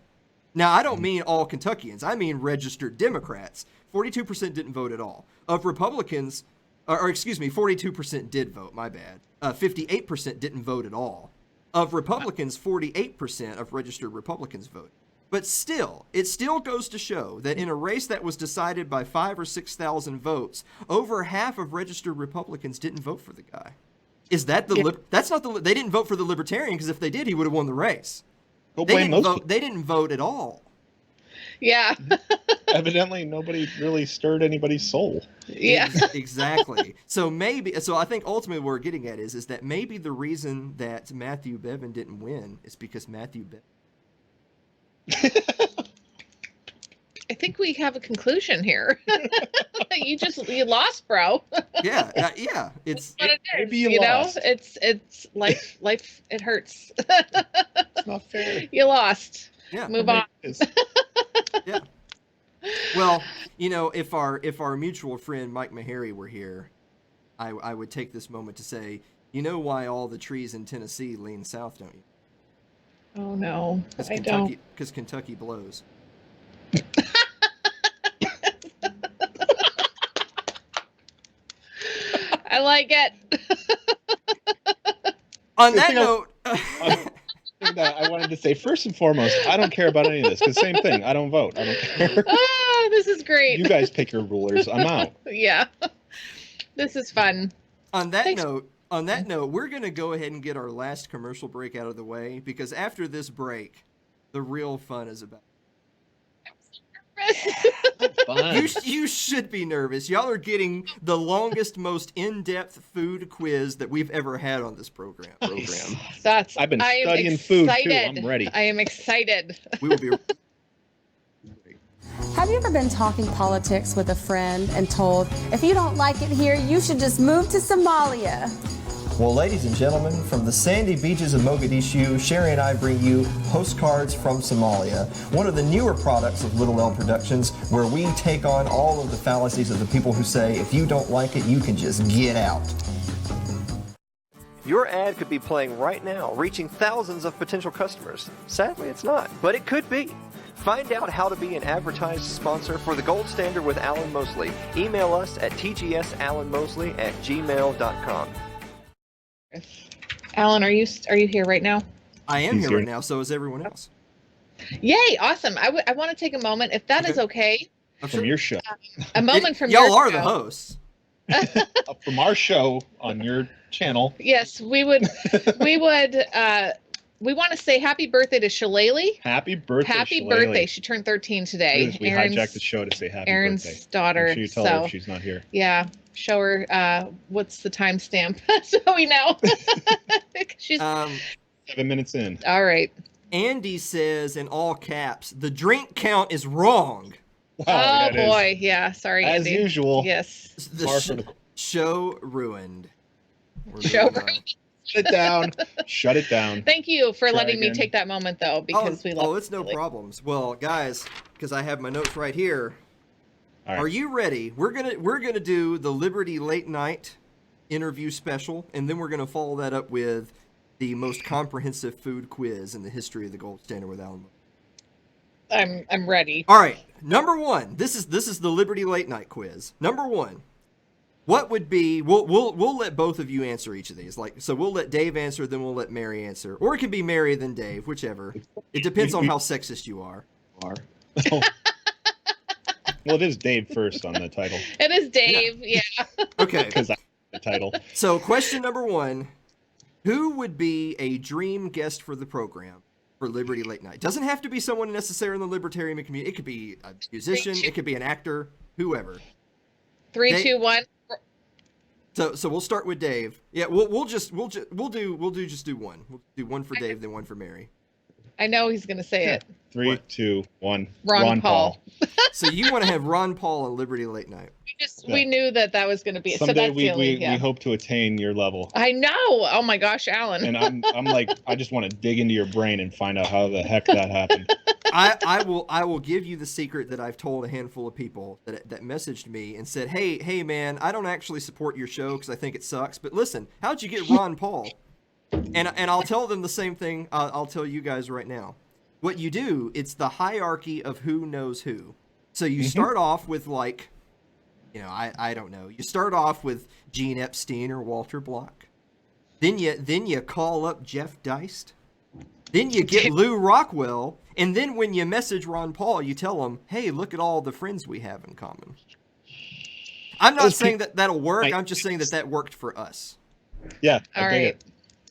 [SPEAKER 1] Now, I don't mean all Kentuckians. I mean registered Democrats. 42% didn't vote at all. Of Republicans, or excuse me, 42% did vote, my bad. 58% didn't vote at all. Of Republicans, 48% of registered Republicans voted. But still, it still goes to show that in a race that was decided by 5,000 or 6,000 votes, over half of registered Republicans didn't vote for the guy. Is that that's not the, they didn't vote for the Libertarian, because if they did, he would have won the race. They didn't vote at all.
[SPEAKER 2] Yeah.
[SPEAKER 3] Evidently, nobody really stirred anybody's soul.
[SPEAKER 2] Yeah.
[SPEAKER 1] Exactly. So I think ultimately what we're getting at is that maybe the reason that Matthew Bevin didn't win is because Matthew Bevin.
[SPEAKER 2] I think we have a conclusion here. You lost, bro.
[SPEAKER 1] Yeah. It's
[SPEAKER 2] what it is, you lost. Know, it's life. Life, it hurts.
[SPEAKER 3] It's not fair.
[SPEAKER 2] You lost.
[SPEAKER 1] Yeah.
[SPEAKER 2] Move on.
[SPEAKER 1] Yeah. Well, if our mutual friend Mike Meharry were here, I would take this moment to say, you know why all the trees in Tennessee lean south, don't you?
[SPEAKER 2] Oh no, I don't.
[SPEAKER 1] Because Kentucky blows.
[SPEAKER 2] I like it.
[SPEAKER 1] On that note,
[SPEAKER 3] I wanted to say, first and foremost, I don't care about any of this, because same thing, I don't vote. I don't care.
[SPEAKER 2] Oh, this is great.
[SPEAKER 3] You guys pick your rulers. I'm out.
[SPEAKER 2] Yeah. This is fun.
[SPEAKER 1] On that note, we're going to go ahead and get our last commercial break out of the way, because after this break, the real fun is about. You should be nervous. Y'all are getting the longest, most in-depth food quiz that we've ever had on this program.
[SPEAKER 3] I've been studying food too. I'm ready.
[SPEAKER 2] I am excited.
[SPEAKER 1] We will be.
[SPEAKER 7] Have you ever been talking politics with a friend and told, if you don't like it here, you should just move to Somalia?
[SPEAKER 8] Well, ladies and gentlemen, from the sandy beaches of Mogadishu, Sherry and I bring you Postcards from Somalia, one of the newer products of Little L Productions, where we take on all of the fallacies of the people who say, if you don't like it, you can just get out.
[SPEAKER 9] Your ad could be playing right now, reaching thousands of potential customers. Sadly, it's not, but it could be. Find out how to be an advertised sponsor for The Gold Standard with Alan Mosley. Email us at tgsalanmosley@gmail.com.
[SPEAKER 2] Alan, are you here right now?
[SPEAKER 1] I am here right now, so is everyone else.
[SPEAKER 2] Yay, awesome. I want to take a moment, if that is okay.
[SPEAKER 3] From your show.
[SPEAKER 2] A moment from your show.
[SPEAKER 1] Y'all are the hosts.
[SPEAKER 3] From our show on your channel.
[SPEAKER 2] Yes, we want to say happy birthday to Shillelagh.
[SPEAKER 3] Happy birthday,
[SPEAKER 2] Happy birthday. She turned 13 today.
[SPEAKER 3] We hijacked the show to say happy
[SPEAKER 2] Aaron's
[SPEAKER 3] birthday.
[SPEAKER 2] Daughter.
[SPEAKER 3] Make sure you tell her if she's not here.
[SPEAKER 2] Yeah. Show her what's the timestamp so we know. She's
[SPEAKER 3] 7 minutes in.
[SPEAKER 2] All right.
[SPEAKER 1] Andy says in all caps, the drink count is wrong.
[SPEAKER 3] Wow,
[SPEAKER 2] oh boy, yeah. Sorry,
[SPEAKER 3] as
[SPEAKER 2] Andy.
[SPEAKER 3] usual.
[SPEAKER 2] Yes.
[SPEAKER 1] The show ruined.
[SPEAKER 2] Show ruined.
[SPEAKER 3] Shut it down. Shut it down.
[SPEAKER 2] Thank you for letting me take that moment, though, because we love it.
[SPEAKER 1] Oh, it's no problems. Well, guys, because I have my notes right here.
[SPEAKER 3] All right.
[SPEAKER 1] Are you ready? We're gonna do the Liberty Late Night interview special, and then we're gonna follow that up with the most comprehensive food quiz in the history of the Gold Standard with Alan.
[SPEAKER 2] I'm ready.
[SPEAKER 1] All right, number one. This is the Liberty Late Night quiz. Number one. What would be? We'll let both of you answer each of these. So we'll let Dave answer, then we'll let Mary answer, or it can be Mary then Dave, whichever. It depends on how sexist you are.
[SPEAKER 3] Well, it is Dave first on the title.
[SPEAKER 2] It is Dave, yeah.
[SPEAKER 1] Okay.
[SPEAKER 3] Because I the title.
[SPEAKER 1] So question number one: who would be a dream guest for the program for Liberty Late Night? Doesn't have to be someone necessarily in the libertarian community. It could be a musician. It could be an actor. Whoever.
[SPEAKER 2] 3, 2, 1.
[SPEAKER 1] So we'll start with Dave. Yeah, we'll do one. We'll do one for Dave, then one for Mary.
[SPEAKER 2] I know he's gonna say it.
[SPEAKER 3] 3, 2, 1.
[SPEAKER 2] Ron Paul.
[SPEAKER 1] So you want to have Ron Paul on Liberty Late Night?
[SPEAKER 2] We knew that was going to be.
[SPEAKER 3] Someday
[SPEAKER 2] so that's
[SPEAKER 3] we hope to attain your level.
[SPEAKER 2] I know. Oh my gosh, Alan.
[SPEAKER 3] And I'm like, I just want to dig into your brain and find out how the heck that happened.
[SPEAKER 1] I will give you the secret that I've told a handful of people that messaged me and said, hey man, I don't actually support your show because I think it sucks. But listen, how'd you get Ron Paul? And I'll tell them the same thing. I'll tell you guys right now. what you do, it's the hierarchy of who knows who. So you start off with like, I don't know. You start off with Gene Epstein or Walter Block. Then you call up Jeff Deist. Then you get Lou Rockwell, and then when you message Ron Paul, you tell him, "Hey, look at all the friends we have in common." I'm not saying that that'll work. I'm just saying that worked for us.
[SPEAKER 3] Yeah.
[SPEAKER 2] All right.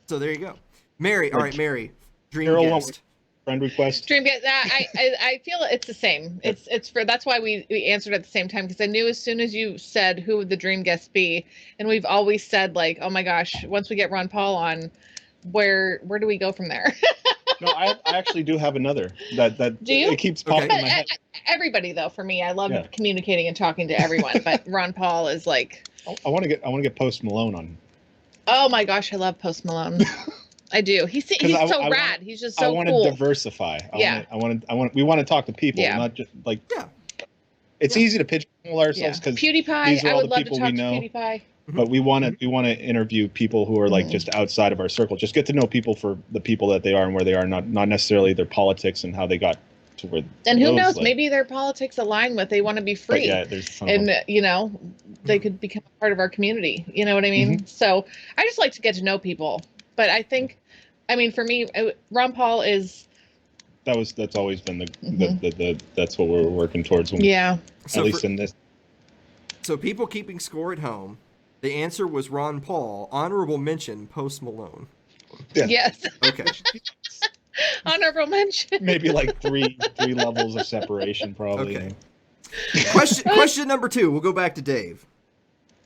[SPEAKER 1] So there you go, Mary. All right, Mary. Dream guest.
[SPEAKER 3] Friend request.
[SPEAKER 2] Dream guest. I feel it's the same. It's for that's why we answered at the same time, because I knew as soon as you said who would the dream guest be, and we've always said like, oh my gosh, once we get Ron Paul on, where do we go from there?
[SPEAKER 3] No, I actually do have another that
[SPEAKER 2] do you?
[SPEAKER 3] It keeps popping in my head.
[SPEAKER 2] Everybody though, for me, I love communicating and talking to everyone, but Ron Paul is like.
[SPEAKER 3] I want to get Post Malone on.
[SPEAKER 2] Oh my gosh, I love Post Malone. I do. He's so rad. He's just so cool.
[SPEAKER 3] I want to diversify. We want to talk to people, not just like. Yeah. It's easy to pigeonhole ourselves because
[SPEAKER 2] PewDiePie. I would love to talk to PewDiePie.
[SPEAKER 3] But we want to interview people who are like just outside of our circle. Just get to know people for the people that they are and where they are, not necessarily their politics and how they got to where.
[SPEAKER 2] And who knows? Like, maybe their politics align with they want to be free.
[SPEAKER 3] Yeah, there's
[SPEAKER 2] and they could become a part of our community. You know what I mean? So I just like to get to know people. But I think, for me, Ron Paul is.
[SPEAKER 3] That's always been the that's what we're working towards.
[SPEAKER 2] At
[SPEAKER 3] least in this.
[SPEAKER 1] So people keeping score at home. The answer was Ron Paul. Honorable mention, Post Malone.
[SPEAKER 3] Yeah.
[SPEAKER 2] Yes.
[SPEAKER 1] Okay.
[SPEAKER 2] Honorable mention.
[SPEAKER 3] Maybe like three levels of separation, probably.
[SPEAKER 1] Okay. Question number 2. We'll go back to Dave.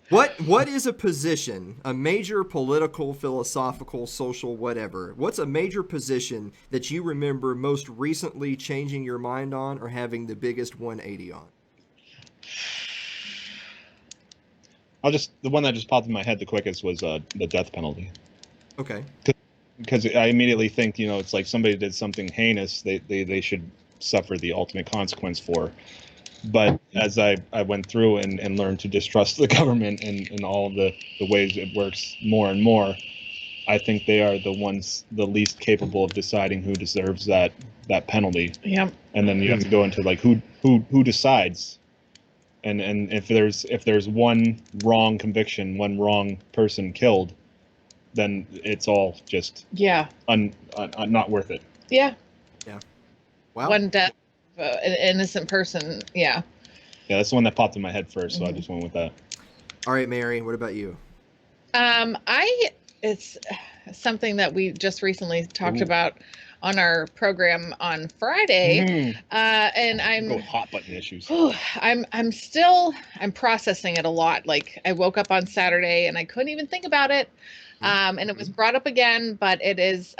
[SPEAKER 1] What is a position, a major political, philosophical, social, whatever? What's a major position that you remember most recently changing your mind on or having the biggest 180 on?
[SPEAKER 3] The one that just popped in my head the quickest was the death penalty.
[SPEAKER 1] Okay.
[SPEAKER 3] Because I immediately think, it's like somebody did something heinous, they should suffer the ultimate consequence for. But as I went through and learned to distrust the government and all the ways it works more and more, I think they are the least capable of deciding who deserves that penalty.
[SPEAKER 2] Yeah.
[SPEAKER 3] And then you have to go into like who decides. And if there's one wrong conviction, one wrong person killed, then it's all just not worth it.
[SPEAKER 2] Yeah.
[SPEAKER 1] Yeah. Wow.
[SPEAKER 2] One death, an innocent person. Yeah.
[SPEAKER 3] Yeah, that's the one that popped in my head first, so I just went with that.
[SPEAKER 1] All right, Mary, what about you?
[SPEAKER 2] It's something that we just recently talked about on our program on Friday, and I'm
[SPEAKER 3] go hot button issues.
[SPEAKER 2] I'm processing it a lot. Like I woke up on Saturday and I couldn't even think about it, and it was brought up again. But it is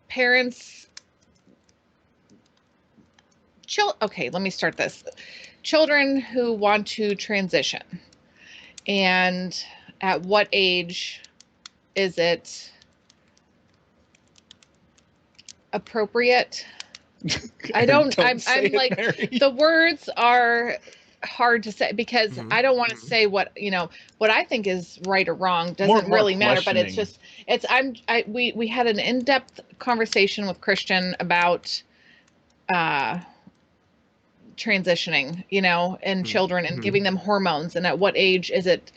[SPEAKER 2] parents. Okay, let me start this. Children who want to transition, and at what age is it appropriate? I'm like, Mary. The words are hard to say because I don't want to say what I think is right or wrong doesn't really matter, but it's just we had an in-depth conversation with Christian about transitioning, and children and giving them hormones, and at what age is it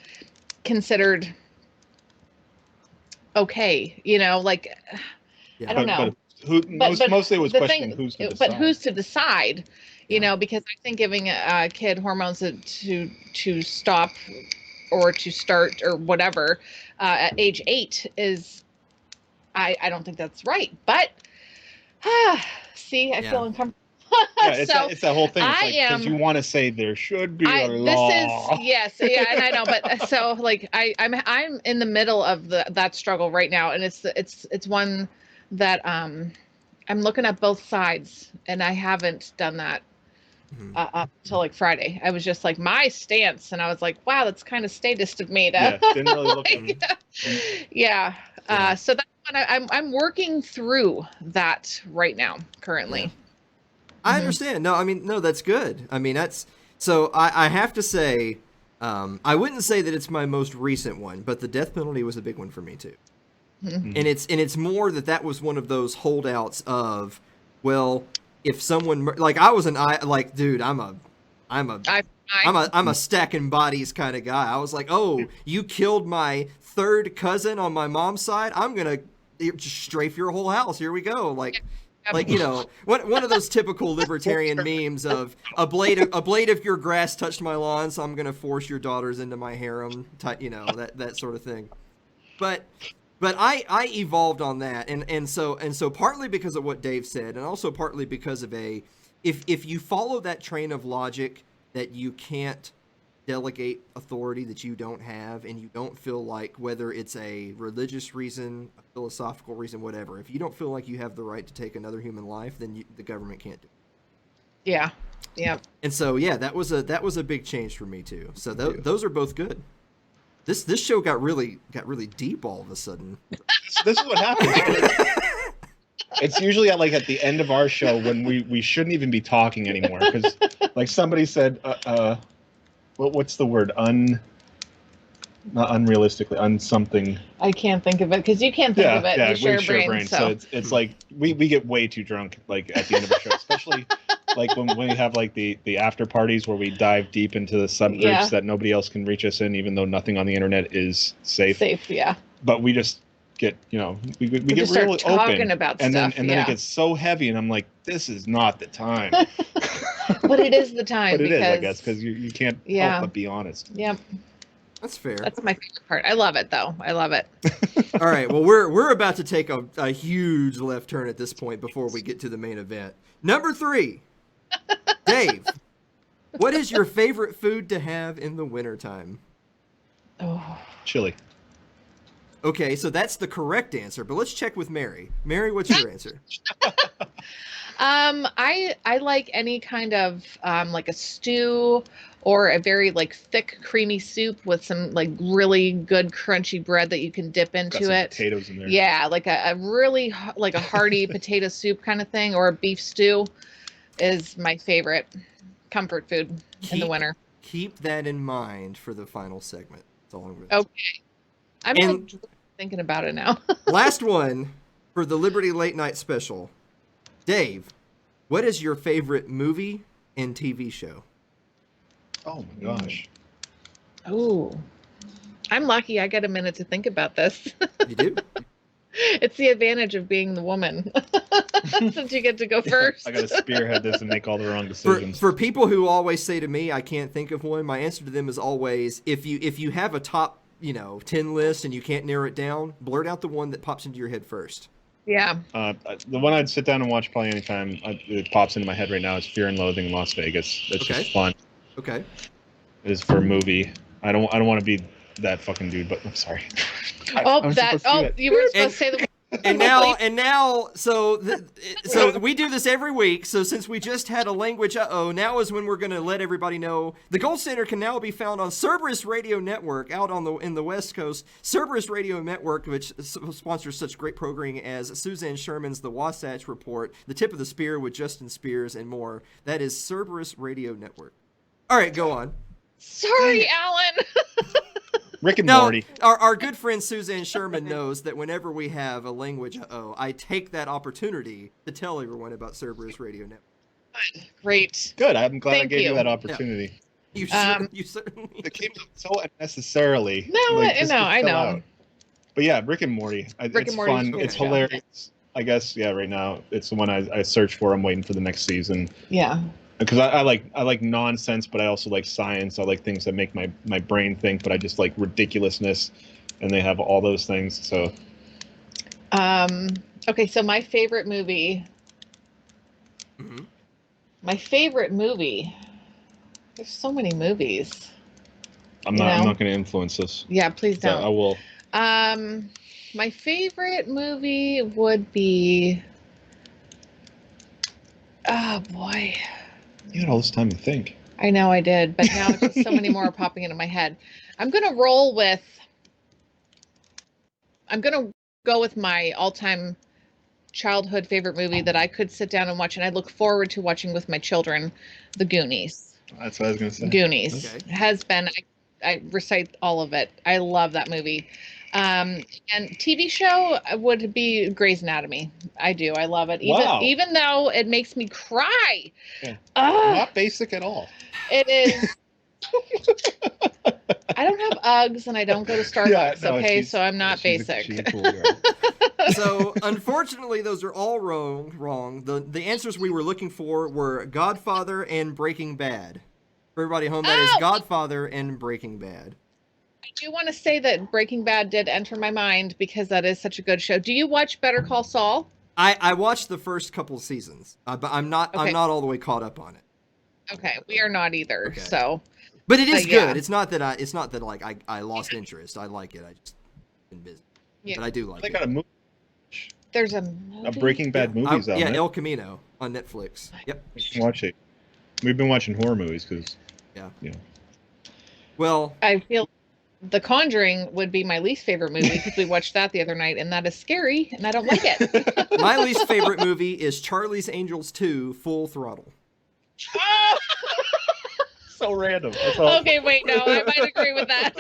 [SPEAKER 2] considered okay, I don't know.
[SPEAKER 3] Mostly it was questioning who's to decide.
[SPEAKER 2] But who's to decide, because I think giving a kid hormones to stop or to start or whatever at age 8 is, I don't think that's right. But see, I feel uncomfortable.
[SPEAKER 3] It's that whole thing. Because you want to say there should be a law.
[SPEAKER 2] And I know, but so like I'm in the middle of that struggle right now, and it's one that I'm looking at both sides, and I haven't done that up until like Friday. I was just like my stance, and I was like, wow, that's kind of statist of me to.
[SPEAKER 3] Yeah, didn't really look
[SPEAKER 2] So that's what I'm working through that right now, currently.
[SPEAKER 1] Yeah. I understand. No, that's good. I have to say, I wouldn't say that it's my most recent one, but the death penalty was a big one for me too. And it's more that was one of those holdouts of, well, if someone like I was dude, I'm a stacking bodies kind of guy. I was like, oh, you killed my third cousin on my mom's side. I'm gonna just strafe your whole house. Here we go. Like one of those typical libertarian memes of a blade of your grass touched my lawn, so I'm gonna force your daughters into my harem. That sort of thing. But I evolved on that, and so partly because of what Dave said, and also partly because of if you follow that train of logic that you can't delegate authority that you don't have, and you don't feel like, whether it's a religious reason, a philosophical reason, whatever, if you don't feel like you have the right to take another human life, then the government can't do it.
[SPEAKER 2] Yeah.
[SPEAKER 1] And so that was a big change for me too. So those are both good. This show got really deep all of a sudden.
[SPEAKER 3] This is what happens. It's usually at the end of our show when we shouldn't even be talking anymore, because like somebody said, what's the word? Not unrealistically, something.
[SPEAKER 2] I can't think of it because you can't think of it.
[SPEAKER 3] Yeah,
[SPEAKER 2] you share brain.
[SPEAKER 3] So it's like we get way too drunk at the end of the show, especially when we have the after parties where we dive deep into the subgroups that nobody else can reach us in, even though nothing on the internet is safe.
[SPEAKER 2] Yeah.
[SPEAKER 3] But we just get we get real open
[SPEAKER 2] about
[SPEAKER 3] and
[SPEAKER 2] stuff,
[SPEAKER 3] then it gets so heavy, and I'm like, this is not the time.
[SPEAKER 2] But it is the time.
[SPEAKER 3] But it is, I guess, because you can't help but be honest.
[SPEAKER 2] Yep.
[SPEAKER 1] That's fair.
[SPEAKER 2] That's my favorite part. I love it, though. I love it.
[SPEAKER 1] All right. Well, we're about to take a huge left turn at this point before we get to the main event. Number 3, Dave. What is your favorite food to have in the wintertime?
[SPEAKER 2] Oh,
[SPEAKER 3] chili.
[SPEAKER 1] Okay, so that's the correct answer, but let's check with Mary. Mary, what's your answer?
[SPEAKER 2] I like any kind of like a stew or a very thick creamy soup with some really good crunchy bread that you can dip into.
[SPEAKER 3] Got some potatoes in there.
[SPEAKER 2] Yeah, like a really a hearty potato soup kind of thing, or a beef stew is my favorite comfort food in the winter.
[SPEAKER 1] Keep that in mind for the final segment. That's all I'm going
[SPEAKER 2] to say. Okay. I'm thinking about it now.
[SPEAKER 1] Last one for the Liberty Late Night Special. Dave, what is your favorite movie and TV show?
[SPEAKER 3] Oh my gosh.
[SPEAKER 2] Oh, I'm lucky I get a minute to think about this.
[SPEAKER 1] You do?
[SPEAKER 2] It's the advantage of being the woman. Since you get to go first.
[SPEAKER 3] I got to spearhead this and make all the wrong decisions.
[SPEAKER 1] For people who always say to me, I can't think of one, my answer to them is always, if you have a top 10 list and you can't narrow it down, blurt out the one that pops into your head first.
[SPEAKER 2] Yeah.
[SPEAKER 3] The one I'd sit down and watch probably anytime it pops into my head right now is Fear and Loathing in Las Vegas. It's just fun.
[SPEAKER 1] Okay.
[SPEAKER 3] It is for a movie. I don't want to be that fucking dude, but I'm sorry.
[SPEAKER 2] You were supposed to say the.
[SPEAKER 1] And now, so we do this every week. So since we just had a language now is when we're going to let everybody know the Gold Standard can now be found on Cerberus Radio Network out in the West Coast. Cerberus Radio Network, which sponsors such great programming as Suzanne Sherman's The Wasatch Report, The Tip of the Spear with Justin Spears, and more. That is Cerberus Radio Network. All right, go on.
[SPEAKER 2] Sorry, Alan.
[SPEAKER 3] Rick and Morty.
[SPEAKER 1] Our good friend Suzanne Sherman knows that whenever we have a language I take that opportunity to tell everyone about Cerberus Radio Network.
[SPEAKER 2] Great.
[SPEAKER 3] Good. I'm glad I gave you that opportunity.
[SPEAKER 1] Yeah. You certainly.
[SPEAKER 3] It came so unnecessarily.
[SPEAKER 2] No, I know.
[SPEAKER 3] Out. But yeah, Rick and Morty. It's fun. It's hilarious. I guess right now it's the one I search for. I'm waiting for the next season.
[SPEAKER 2] Yeah.
[SPEAKER 3] Because I like nonsense, but I also like science. I like things that make my brain think, but I just like ridiculousness, and they have all those things. So,
[SPEAKER 2] okay, so my favorite movie.
[SPEAKER 1] Mm-hmm.
[SPEAKER 2] My favorite movie. There's so many movies.
[SPEAKER 3] I'm not going to influence this.
[SPEAKER 2] Yeah, please don't.
[SPEAKER 3] I will.
[SPEAKER 2] My favorite movie would be. Oh boy.
[SPEAKER 3] You had all this time to think.
[SPEAKER 2] I know I did, but now just so many more are popping into my head. I'm going to go with my all-time childhood favorite movie that I could sit down and watch, and I look forward to watching with my children, The Goonies.
[SPEAKER 3] That's what I was going to say.
[SPEAKER 2] Goonies has been, I recite all of it. I love that movie. And TV show would be Grey's Anatomy. I do. I love it. Even though it makes me cry.
[SPEAKER 3] Yeah. Not basic at all.
[SPEAKER 2] It is. I don't have Uggs and I don't go to Starbucks, so I'm not basic.
[SPEAKER 3] She's a cool girl.
[SPEAKER 1] So, unfortunately, those are all wrong. The answers we were looking for were Godfather and Breaking Bad. For everybody home, that is Godfather and Breaking Bad.
[SPEAKER 2] I do want to say that Breaking Bad did enter my mind because that is such a good show. Do you watch Better Call Saul?
[SPEAKER 1] I watched the first couple of seasons, but I'm not all the way caught up on it.
[SPEAKER 2] Okay, we are not either. Okay. So,
[SPEAKER 1] but it is good. It's not that I lost interest. I like it. I just been busy. Yeah. But I do like it.
[SPEAKER 3] They got a movie.
[SPEAKER 2] There's a movie?
[SPEAKER 3] A Breaking Bad movies out.
[SPEAKER 1] Yeah, El Camino on Netflix. Yep.
[SPEAKER 3] Watch it. We've been watching horror movies because.
[SPEAKER 1] Yeah. Well,
[SPEAKER 2] I feel The Conjuring would be my least favorite movie because we watched that the other night, and that is scary, and I don't like it.
[SPEAKER 1] My least favorite movie is Charlie's Angels 2: Full Throttle.
[SPEAKER 3] So random.
[SPEAKER 2] Okay, wait, no, I might agree with that.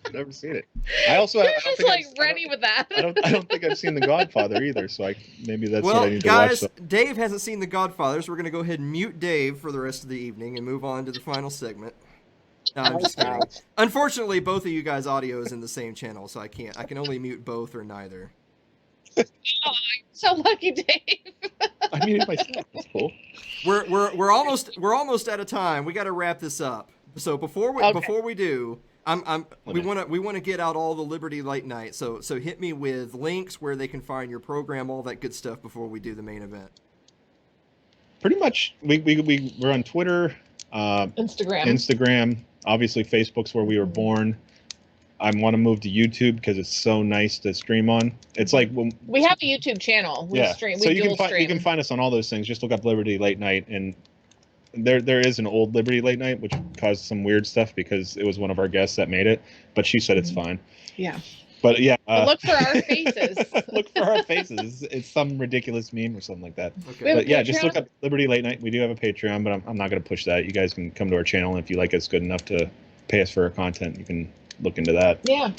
[SPEAKER 3] I've never seen it. I also
[SPEAKER 2] You're just like ready with that.
[SPEAKER 3] I don't think I've seen The Godfather either, so maybe that's what I need to
[SPEAKER 1] guys,
[SPEAKER 3] watch.
[SPEAKER 1] Dave hasn't seen The Godfather, so we're going to go ahead and mute Dave for the rest of the evening and move on to the final segment. No, I'm just kidding. Unfortunately, both of you guys' audio is in the same channel, so I can only mute both or neither.
[SPEAKER 2] Oh, I'm so lucky, Dave.
[SPEAKER 3] I muted myself. That's cool.
[SPEAKER 1] We're almost out of time. We got to wrap this up. So before we do, we want to get out all the Liberty Late Night. So hit me with links where they can find your program, all that good stuff before we do the main event.
[SPEAKER 3] Pretty much, we're on Twitter, Instagram. Obviously, Facebook's where we were born. I want to move to YouTube because it's so nice to stream on. It's like when
[SPEAKER 2] we have a YouTube channel. We stream.
[SPEAKER 3] So you can find us on all those things. Just look up Liberty Late Night, and there is an old Liberty Late Night which caused some weird stuff because it was one of our guests that made it, but she said it's fine.
[SPEAKER 2] Yeah.
[SPEAKER 3] But yeah,
[SPEAKER 2] look for our faces.
[SPEAKER 3] Look for our faces. It's some ridiculous meme or something like that. Okay. But yeah, just look up Liberty Late Night. We do have a Patreon, but I'm not going to push that. You guys can come to our channel, and if you like us good enough to pay us for our content, you can look into that.
[SPEAKER 2] Yeah.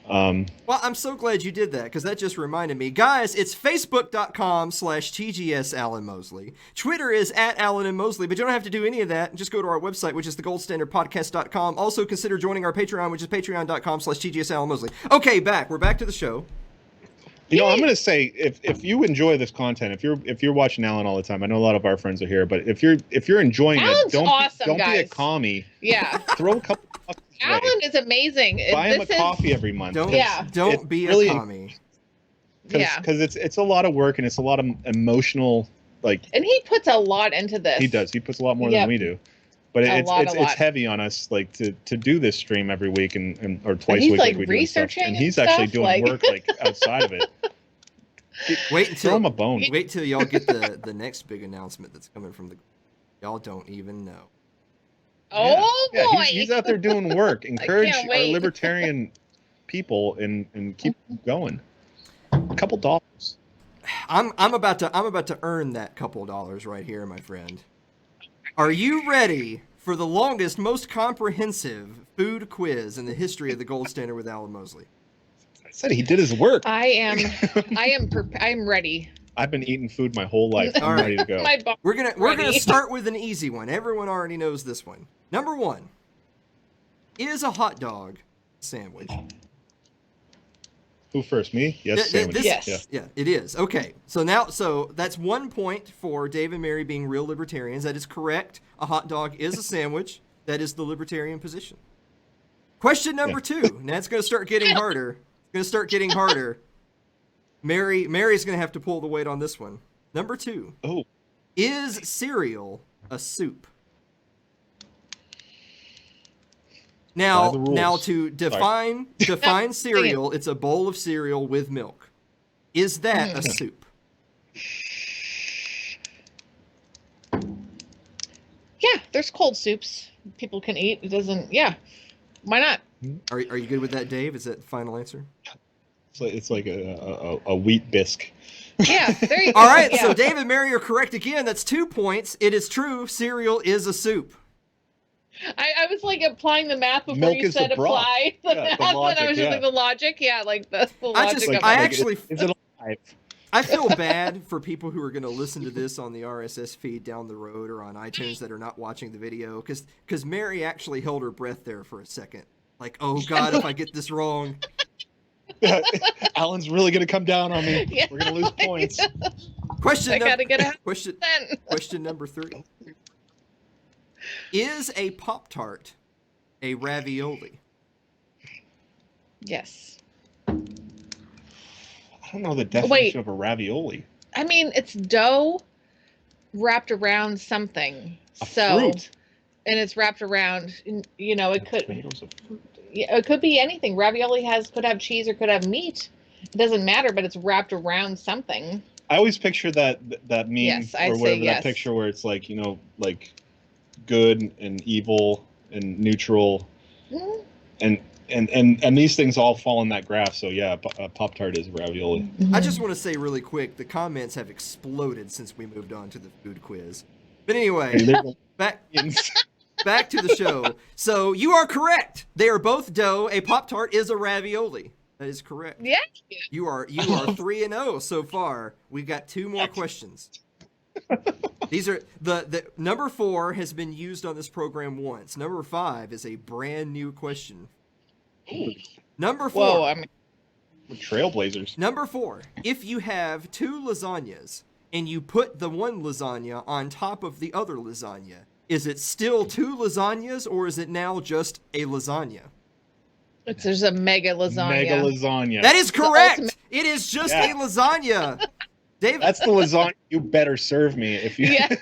[SPEAKER 1] Well, I'm so glad you did that because that just reminded me. Guys, it's facebook.com/TGS Alan Mosley. Twitter is @Alan and Mosley, but you don't have to do any of that. Just go to our website, which is thegoldstandardpodcast.com. Also consider joining our Patreon, which is patreon.com/TGS Alan Mosley. Okay, we're back to the show.
[SPEAKER 3] You know, I'm going to say if you enjoy this content, if you're watching Alan all the time, I know a lot of our friends are here, but if you're enjoying
[SPEAKER 2] Alan's
[SPEAKER 3] it, don't be a
[SPEAKER 2] guys.
[SPEAKER 3] commie.
[SPEAKER 2] Yeah.
[SPEAKER 3] Throw a couple bucks away.
[SPEAKER 2] Alan is amazing.
[SPEAKER 3] Buy him a coffee every month.
[SPEAKER 1] Don't be
[SPEAKER 3] really,
[SPEAKER 1] a commie.
[SPEAKER 3] Because it's a lot of work and it's a lot of emotional
[SPEAKER 2] and he puts a lot into this.
[SPEAKER 3] He does. He puts a lot more than we do. But it's heavy on us to do this stream every week and or twice a week.
[SPEAKER 2] Like
[SPEAKER 3] we
[SPEAKER 2] researching
[SPEAKER 3] and he's actually doing work outside of it. Throw him a bone.
[SPEAKER 1] Wait till y'all get the next big announcement that's coming from y'all don't even know.
[SPEAKER 2] Oh boy,
[SPEAKER 3] he's out there doing work. Encourage our libertarian people and keep going. A couple dollars.
[SPEAKER 1] I'm about to earn that couple dollars right here, my friend. Are you ready for the longest, most comprehensive food quiz in the history of the Gold Standard with Alan Mosley?
[SPEAKER 3] I said he did his work.
[SPEAKER 2] I am ready.
[SPEAKER 3] I've been eating food my whole life. I'm ready to go.
[SPEAKER 1] We're gonna start with an easy one. Everyone already knows this one. Number 1. Is a hot dog a sandwich?
[SPEAKER 3] Who first? Me? Yes, sandwich.
[SPEAKER 2] Yes.
[SPEAKER 1] Yeah, it is. Okay. So that's 1 point for Dave and Mary being real libertarians. That is correct. A hot dog is a sandwich. That is the libertarian position. Question number 2. Now it's going to start getting harder. Mary's going to have to pull the weight on this one. Number 2.
[SPEAKER 3] Oh.
[SPEAKER 1] Is cereal a soup? Now to define cereal, it's a bowl of cereal with milk. Is that a soup?
[SPEAKER 2] Yeah, there's cold soups people can eat. It doesn't. Yeah, why not?
[SPEAKER 1] Are you good with that, Dave? Is that the final answer?
[SPEAKER 3] It's like a wheat bisque.
[SPEAKER 2] Yeah, there you go.
[SPEAKER 1] All right, so Dave and Mary are correct again. That's 2 points. It is true. Cereal is a soup.
[SPEAKER 2] I was like applying the math before you said apply the math, and I was just like the logic. Yeah, like the logic.
[SPEAKER 3] Is it alive?
[SPEAKER 1] I feel bad for people who are going to listen to this on the RSS feed down the road or on iTunes that are not watching the video, because Mary actually held her breath there for a second. Like, oh God, if I get this wrong.
[SPEAKER 3] Alan's really going to come down on me. Yeah, we're going to lose points.
[SPEAKER 1] Question number 3. Is a Pop-Tart a ravioli?
[SPEAKER 2] Yes.
[SPEAKER 3] I don't know the definition of a ravioli.
[SPEAKER 2] I mean, it's dough wrapped around something.
[SPEAKER 3] Fruit.
[SPEAKER 2] And it's wrapped around, it could. Yeah, it could be anything. Ravioli could have cheese or could have meat. It doesn't matter, but it's wrapped around something.
[SPEAKER 3] I always picture that meme or whatever that picture where it's like, like good and evil and neutral, and these things all fall in that graph. So yeah, Pop-Tart is ravioli.
[SPEAKER 1] I just want to say really quick, the comments have exploded since we moved on to the food quiz. But anyway, back to the show. So you are correct. They are both dough. A Pop-Tart is a ravioli. That is correct.
[SPEAKER 2] Yeah.
[SPEAKER 1] You are 3-0 so far. We've got 2 more questions. These are the number 4 has been used on this program once. Number 5 is a brand new question. Number 4.
[SPEAKER 3] Whoa, we're trailblazers.
[SPEAKER 1] Number 4. If you have 2 lasagnas and you put the one lasagna on top of the other lasagna, is it still 2 lasagnas or is it now just a lasagna?
[SPEAKER 2] There's a mega lasagna.
[SPEAKER 3] Mega lasagna.
[SPEAKER 1] That is correct. It is just a lasagna. David,
[SPEAKER 3] that's the lasagna you better serve me if you.
[SPEAKER 2] Yeah.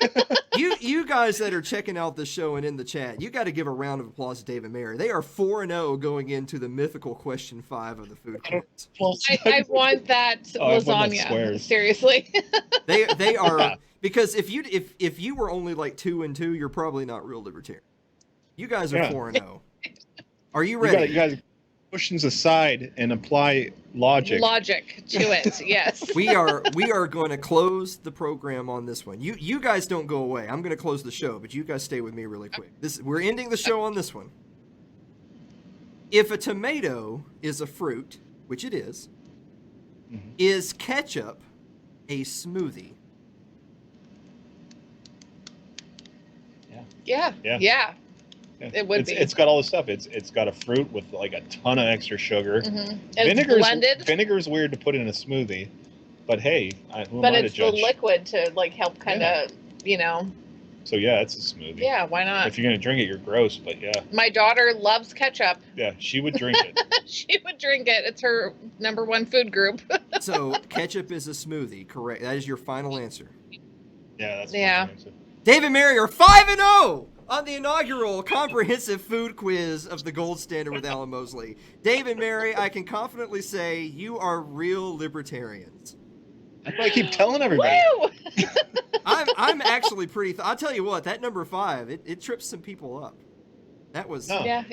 [SPEAKER 1] you guys that are checking out the show and in the chat, you got to give a round of applause to Dave and Mary. They are 4-0 going into the mythical question 5 of the food quiz.
[SPEAKER 2] I want that lasagna. Seriously.
[SPEAKER 1] They are, because if you were only like 2-2, you're probably not real libertarian. You guys are 4-0. Are you ready?
[SPEAKER 3] You guys questions aside and apply logic
[SPEAKER 2] to it. Yes.
[SPEAKER 1] We are going to close the program on this one. You guys don't go away. I'm going to close the show, but you guys stay with me really quick. We're ending the show on this one. If a tomato is a fruit, which it is, is ketchup a smoothie?
[SPEAKER 2] Yeah. It would be.
[SPEAKER 3] It's got all the stuff. It's got a fruit with like a ton of extra sugar.
[SPEAKER 2] And it's blended.
[SPEAKER 3] Vinegar's weird to put in a smoothie, but hey,
[SPEAKER 2] but it's the liquid to like help kind of,
[SPEAKER 3] So yeah, it's a smoothie.
[SPEAKER 2] Yeah, why not?
[SPEAKER 3] If you're gonna drink it, you're gross, but yeah.
[SPEAKER 2] My daughter loves ketchup.
[SPEAKER 3] Yeah, she would drink it.
[SPEAKER 2] She would drink it. It's her number 1 food group.
[SPEAKER 1] So ketchup is a smoothie, correct? That is your final answer.
[SPEAKER 3] Yeah, that's my answer.
[SPEAKER 1] Dave and Mary are 5-0 on the inaugural comprehensive food quiz of the Gold Standard with Alan Mosley. Dave and Mary, I can confidently say you are real libertarians.
[SPEAKER 3] That's what I keep telling everybody.
[SPEAKER 2] Woo!
[SPEAKER 1] I'm actually pretty. I'll tell you what, that number 5, it trips some people up. That was.
[SPEAKER 3] No. Yeah.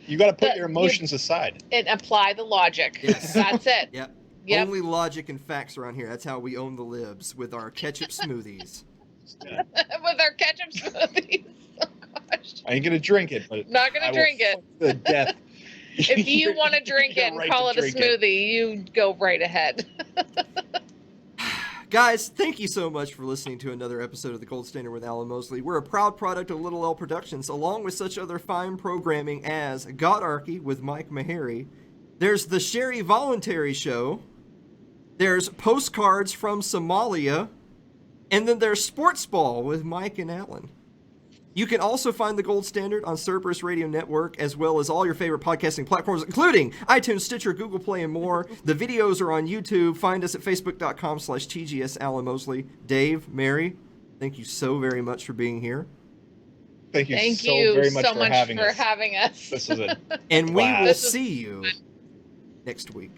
[SPEAKER 3] You got to put your emotions aside.
[SPEAKER 2] And apply the logic.
[SPEAKER 1] Yes.
[SPEAKER 2] That's it.
[SPEAKER 1] Yep. Only logic and facts around here. That's how we own the libs, with our ketchup smoothies.
[SPEAKER 2] Yeah. With our ketchup smoothies. Oh gosh.
[SPEAKER 3] I ain't gonna drink it, but
[SPEAKER 2] not gonna drink it.
[SPEAKER 3] To death.
[SPEAKER 2] If you want to drink it and call it a smoothie, you go right ahead.
[SPEAKER 1] Guys, thank you so much for listening to another episode of The Gold Standard with Alan Mosley. We're a proud product of Little L Productions, along with such other fine programming as Godarchy with Mike Meharry. There's the Sherry Voluntary Show. There's Postcards from Somalia. And then there's Sports Ball with Mike and Alan. You can also find the Gold Standard on Cerberus Radio Network, as well as all your favorite podcasting platforms, including iTunes, Stitcher, Google Play, and more. The videos are on YouTube. Find us at facebook.com/TGS Alan Mosley. Dave, Mary, thank you so very much for being here.
[SPEAKER 3] Thank you so very much for having us.
[SPEAKER 2] This
[SPEAKER 3] is it.
[SPEAKER 1] And we will see you next week.